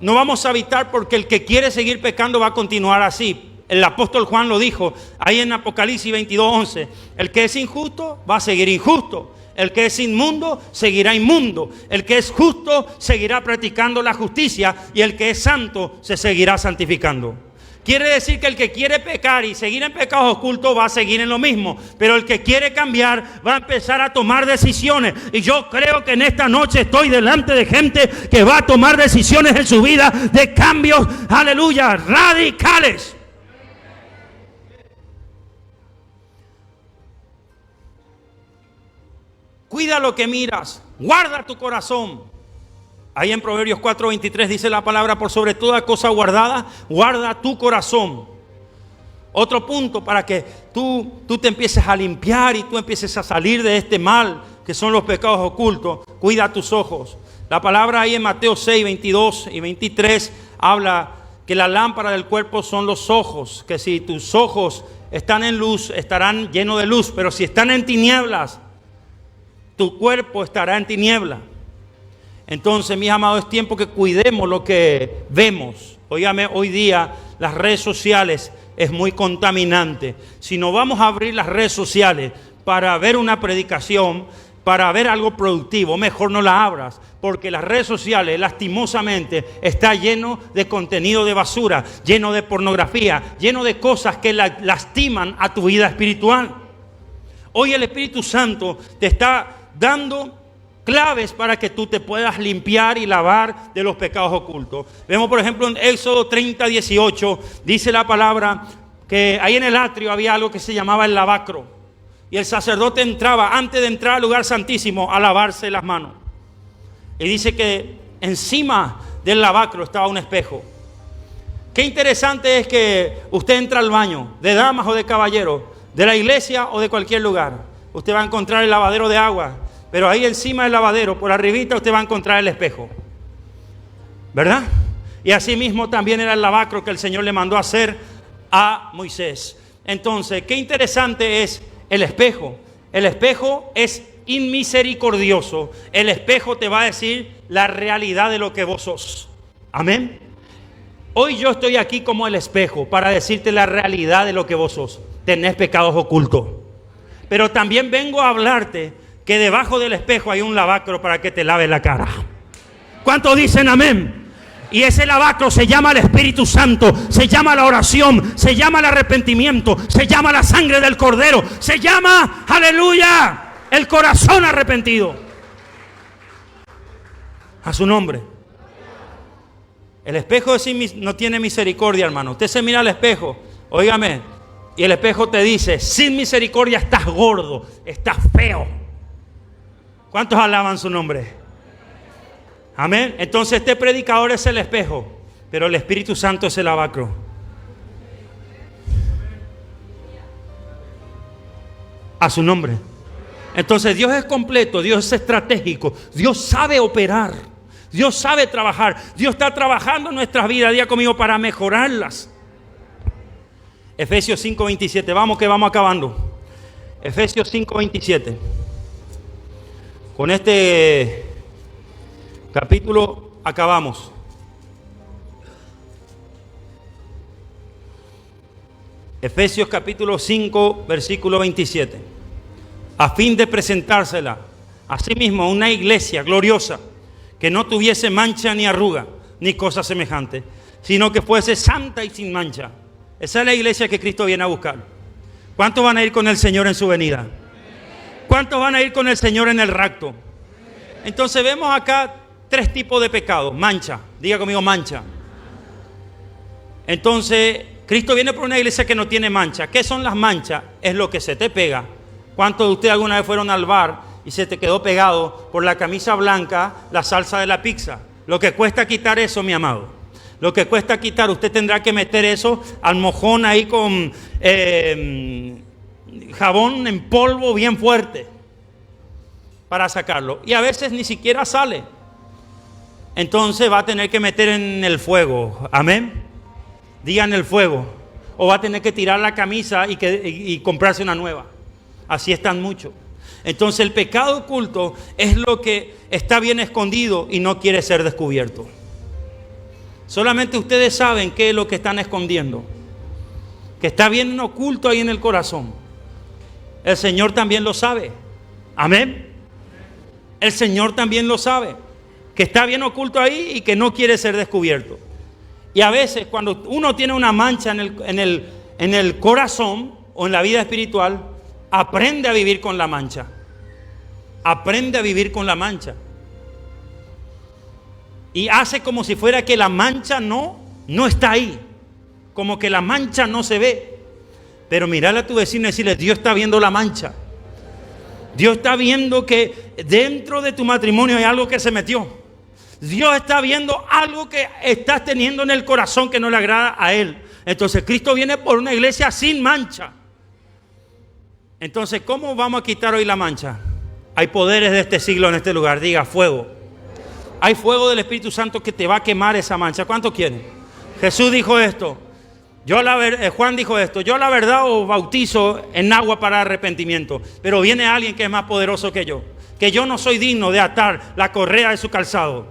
No vamos a evitar, porque el que quiere seguir pecando va a continuar así. El apóstol Juan lo dijo ahí en Apocalipsis 22:11. El que es injusto va a seguir injusto. El que es inmundo seguirá inmundo. El que es justo seguirá practicando la justicia. Y el que es santo se seguirá santificando. Quiere decir que el que quiere pecar y seguir en pecados ocultos va a seguir en lo mismo. Pero el que quiere cambiar va a empezar a tomar decisiones. Y yo creo que en esta noche estoy delante de gente que va a tomar decisiones en su vida de cambios, aleluya, radicales. Cuida lo que miras, guarda tu corazón. Ahí en Proverbios 4:23 dice la palabra, por sobre toda cosa guardada, guarda tu corazón. Otro punto para que tú te empieces a limpiar y tú empieces a salir de este mal que son los pecados ocultos. Cuida tus ojos. La palabra ahí en Mateo 6:22 y 23 habla que la lámpara del cuerpo son los ojos. Que si tus ojos están en luz, estarán llenos de luz. Pero si están en tinieblas, tu cuerpo estará en tiniebla. Entonces, mis amados, es tiempo que cuidemos lo que vemos. Óigame, hoy día las redes sociales es muy contaminante. Si no vamos a abrir las redes sociales para ver una predicación, para ver algo productivo, mejor no la abras, porque las redes sociales lastimosamente está lleno de contenido de basura, lleno de pornografía, lleno de cosas que lastiman a tu vida espiritual. Hoy el Espíritu Santo te está dando claves para que tú te puedas limpiar y lavar de los pecados ocultos. Vemos por ejemplo en Éxodo 30:18, dice la palabra que ahí en el atrio había algo que se llamaba el lavacro. Y el sacerdote entraba, antes de entrar al lugar santísimo, a lavarse las manos. Y dice que encima del lavacro estaba un espejo. Qué interesante es que usted entra al baño, de damas o de caballeros, de la iglesia o de cualquier lugar. Usted va a encontrar el lavadero de agua, pero ahí encima del lavadero, por arribita, usted va a encontrar el espejo. ¿Verdad? Y así mismo también era el lavacro que el Señor le mandó a hacer a Moisés. Entonces, qué interesante es el espejo. El espejo es inmisericordioso. El espejo te va a decir la realidad de lo que vos sos. Amén. Hoy yo estoy aquí como el espejo para decirte la realidad de lo que vos sos. Tenés pecados ocultos. Pero también vengo a hablarte que debajo del espejo hay un lavacro para que te lave la cara. ¿Cuántos dicen amén? Y ese lavacro se llama el Espíritu Santo, se llama la oración, se llama el arrepentimiento, se llama la sangre del Cordero, se llama, aleluya, el corazón arrepentido. A su nombre. El espejo no tiene misericordia, hermano. Usted se mira al espejo, óigame, y el espejo te dice, sin misericordia estás gordo, estás feo. ¿Cuántos alaban su nombre? Amén. Entonces este predicador es el espejo, pero el Espíritu Santo es el lavacro. A su nombre. Entonces Dios es completo, Dios es estratégico, Dios sabe operar, Dios sabe trabajar, Dios está trabajando en nuestras vidas día conmigo para mejorarlas. Efesios 5:27, vamos que vamos acabando. Efesios 5:27. Con este capítulo acabamos. Efesios capítulo 5, versículo 27. A fin de presentársela asimismo a una iglesia gloriosa, que no tuviese mancha ni arruga, ni cosa semejante, sino que fuese santa y sin mancha. Esa es la iglesia que Cristo viene a buscar. ¿Cuántos van a ir con el Señor en su venida? ¿Cuántos van a ir con el Señor en el rapto? Entonces vemos acá 3 tipos de pecados. Mancha, diga conmigo mancha. Entonces Cristo viene por una iglesia que no tiene mancha. ¿Qué son las manchas? Es lo que se te pega. ¿Cuántos de ustedes alguna vez fueron al bar y se te quedó pegado por la camisa blanca la salsa de la pizza? Lo que cuesta quitar eso, mi amado. Lo que cuesta quitar, usted tendrá que meter eso al mojón ahí con jabón en polvo bien fuerte para sacarlo. Y a veces ni siquiera sale. Entonces va a tener que meter en el fuego. Amén. Digan el fuego. O va a tener que tirar la camisa y comprarse una nueva. Así están muchos. Entonces el pecado oculto es lo que está bien escondido y no quiere ser descubierto. Solamente ustedes saben qué es lo que están escondiendo. Que está bien oculto ahí en el corazón. El Señor también lo sabe. Amén. El Señor también lo sabe. Que está bien oculto ahí y que no quiere ser descubierto. Y a veces cuando uno tiene una mancha en el corazón o en la vida espiritual, aprende a vivir con la mancha. Aprende a vivir con la mancha. Y hace como si fuera que la mancha no está ahí. Como que la mancha no se ve. Pero mirarle a tu vecino y decirle, Dios está viendo la mancha. Dios está viendo que dentro de tu matrimonio hay algo que se metió. Dios está viendo algo que estás teniendo en el corazón que no le agrada a Él. Entonces Cristo viene por una iglesia sin mancha. Entonces, ¿cómo vamos a quitar hoy la mancha? Hay poderes de este siglo en este lugar. Diga, fuego. Hay fuego del Espíritu Santo que te va a quemar esa mancha. ¿Cuánto quieren? Jesús dijo esto. Juan dijo esto. Yo la verdad os bautizo en agua para arrepentimiento. Pero viene alguien que es más poderoso que yo, que yo no soy digno de atar la correa de su calzado.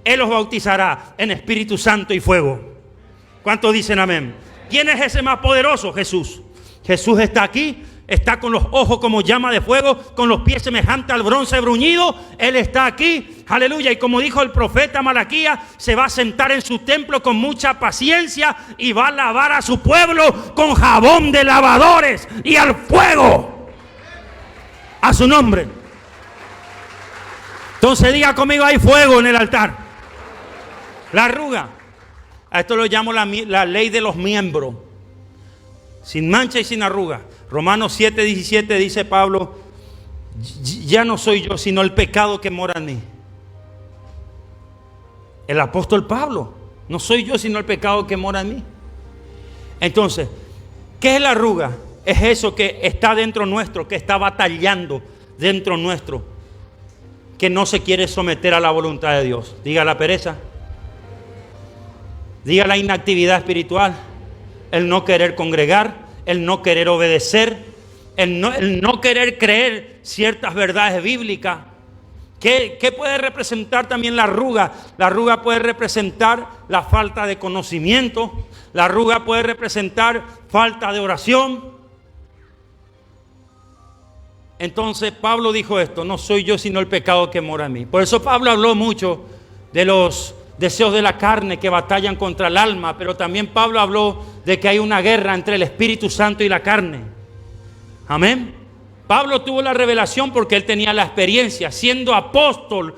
Él los bautizará en Espíritu Santo y fuego. ¿Cuántos dicen amén? ¿Quién es ese más poderoso? Jesús. Jesús está aquí, está con los ojos como llama de fuego, con los pies semejantes al bronce bruñido. Él está aquí, aleluya. Y como dijo el profeta Malaquías, se va a sentar en su templo con mucha paciencia y va a lavar a su pueblo con jabón de lavadores y al fuego. A su nombre. Entonces diga conmigo, hay fuego en el altar. La arruga. A esto lo llamo la ley de los miembros. Sin mancha y sin arruga. Romanos 7:17 dice Pablo, ya no soy yo, sino el pecado que mora en mí. El apóstol Pablo, no soy yo, sino el pecado que mora en mí. Entonces, ¿qué es la arruga? Es eso que está dentro nuestro, que está batallando dentro nuestro, que no se quiere someter a la voluntad de Dios. Diga la pereza, diga la inactividad espiritual, el no querer congregar, el no querer obedecer, el no querer creer ciertas verdades bíblicas. ¿Qué puede representar también la arruga? La arruga puede representar la falta de conocimiento. La arruga puede representar falta de oración. Entonces Pablo dijo esto, no soy yo sino el pecado que mora en mí. Por eso Pablo habló mucho de los deseos de la carne que batallan contra el alma, pero también Pablo habló de que hay una guerra entre el Espíritu Santo y la carne. Amén. Pablo tuvo la revelación porque él tenía la experiencia. Siendo apóstol,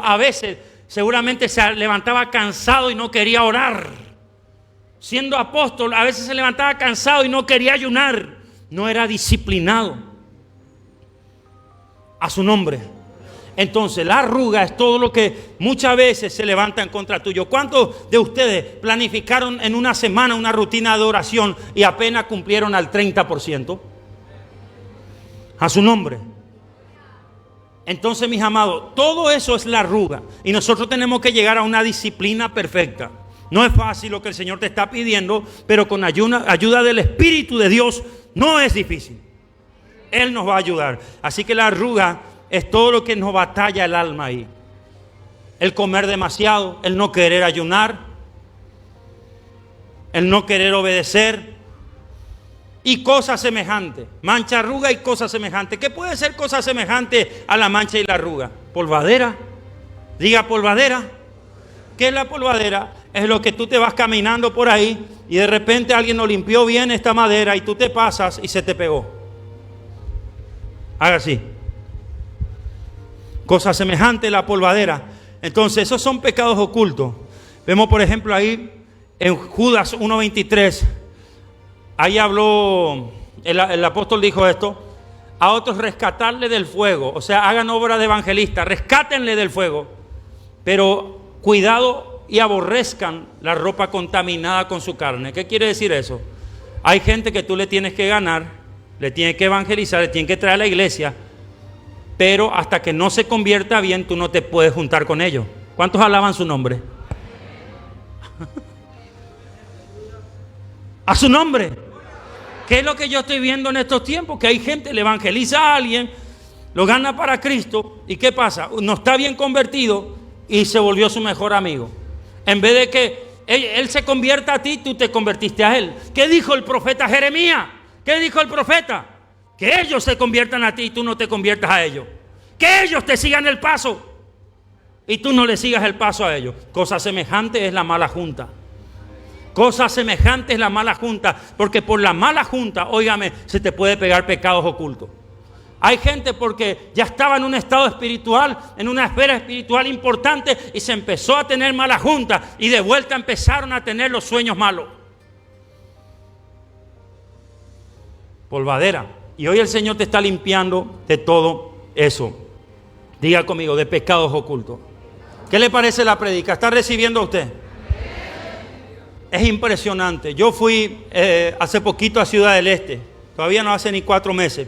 a veces seguramente se levantaba cansado y no quería orar. Siendo apóstol, a veces se levantaba cansado y no quería ayunar. No era disciplinado. A su nombre. Entonces la arruga es todo lo que muchas veces se levanta en contra tuyo. ¿Cuántos de ustedes planificaron en una semana una rutina de oración y apenas cumplieron al 30%? A su nombre. Entonces, mis amados, todo eso es la arruga. Y nosotros tenemos que llegar a una disciplina perfecta. No es fácil lo que el Señor te está pidiendo, pero con ayuda del Espíritu de Dios no es difícil. Él nos va a ayudar. Así que la arruga es todo lo que nos batalla el alma ahí. El comer demasiado, el no querer ayunar, el no querer obedecer y cosas semejantes. Mancha, arruga y cosas semejantes. ¿Qué puede ser cosa semejante a la mancha y la arruga? Polvadera. Diga polvadera. ¿Qué es la polvadera? Es lo que tú te vas caminando por ahí y de repente alguien no limpió bien esta madera y tú te pasas y se te pegó. Haga así. Cosa semejante a la polvadera. Entonces esos son pecados ocultos. Vemos por ejemplo ahí en Judas 1:23. Ahí habló, el apóstol dijo esto. A otros rescatarle del fuego. O sea, hagan obra de evangelista. Rescátenle del fuego. Pero cuidado y aborrezcan la ropa contaminada con su carne. ¿Qué quiere decir eso? Hay gente que tú le tienes que ganar, le tienes que evangelizar, le tienes que traer a la iglesia. Pero hasta que no se convierta bien, tú no te puedes juntar con ellos. ¿Cuántos alaban su nombre? A su nombre. ¿Qué es lo que yo estoy viendo en estos tiempos? Que hay gente, le evangeliza a alguien, lo gana para Cristo. ¿Y qué pasa? No está bien convertido y se volvió su mejor amigo. En vez de que él se convierta a ti, tú te convertiste a él. ¿Qué dijo el profeta Jeremías? ¿Qué dijo el profeta? Que ellos se conviertan a ti y tú no te conviertas a ellos. Que ellos te sigan el paso y tú no le sigas el paso a ellos. Cosa semejante es la mala junta. Cosa semejante es la mala junta. Porque por la mala junta, óigame, se te puede pegar pecados ocultos. Hay gente porque ya estaba en un estado espiritual, en una esfera espiritual importante y se empezó a tener mala junta y de vuelta empezaron a tener los sueños malos. Polvadera. Y hoy el Señor te está limpiando de todo eso. Diga conmigo, de pecados ocultos. ¿Qué le parece la prédica? ¿Está recibiendo a usted? Es impresionante. Yo fui hace poquito a Ciudad del Este. Todavía no hace ni 4 meses.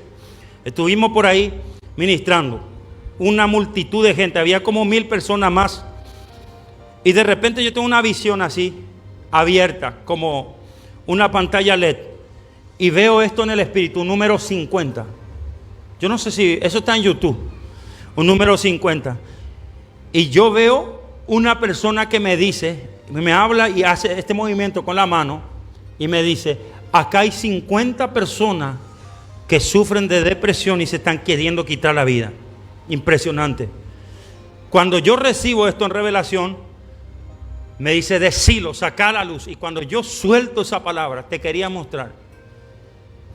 Estuvimos por ahí ministrando. Una multitud de gente. Había como 1000 personas más. Y de repente yo tengo una visión así, abierta, como una pantalla LED. Y veo esto en el espíritu, número 50. Yo no sé si eso está en YouTube. un número 50. Y yo veo una persona que me dice, me habla y hace este movimiento con la mano y me dice, acá hay 50 personas que sufren de depresión y se están queriendo quitar la vida. Impresionante. Cuando yo recibo esto en revelación, me dice, decilo, saca a la luz. Y cuando yo suelto esa palabra, te quería mostrar,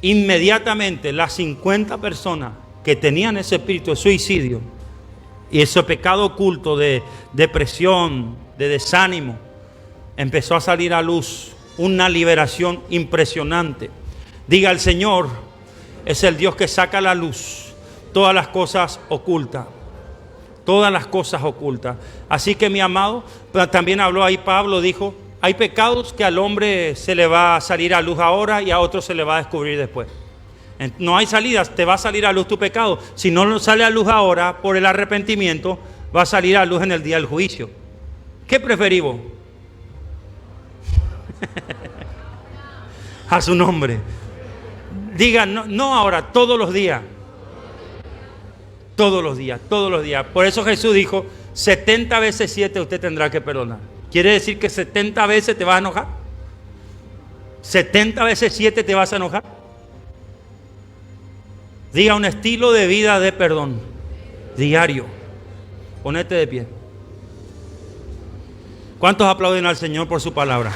inmediatamente las 50 personas que tenían ese espíritu de suicidio y ese pecado oculto de depresión, de desánimo, empezó a salir a luz. Una liberación impresionante. Diga, el Señor es el Dios que saca a la luz todas las cosas ocultas. Todas las cosas ocultas. Así que, mi amado, también habló ahí Pablo, dijo, hay pecados que al hombre se le va a salir a luz ahora y a otro se le va a descubrir después. No hay salidas, te va a salir a luz tu pecado. Si no sale a luz ahora por el arrepentimiento, va a salir a luz en el día del juicio. ¿Qué preferimos? A su nombre. Diga, no ahora, todos los días. Todos los días, todos los días. Por eso Jesús dijo, 70 veces 7 usted tendrá que perdonar. ¿Quiere decir que 70 veces te vas a enojar? ¿70 veces 7 te vas a enojar? Diga, un estilo de vida de perdón diario. Ponete de pie. ¿Cuántos aplauden al Señor por su palabra?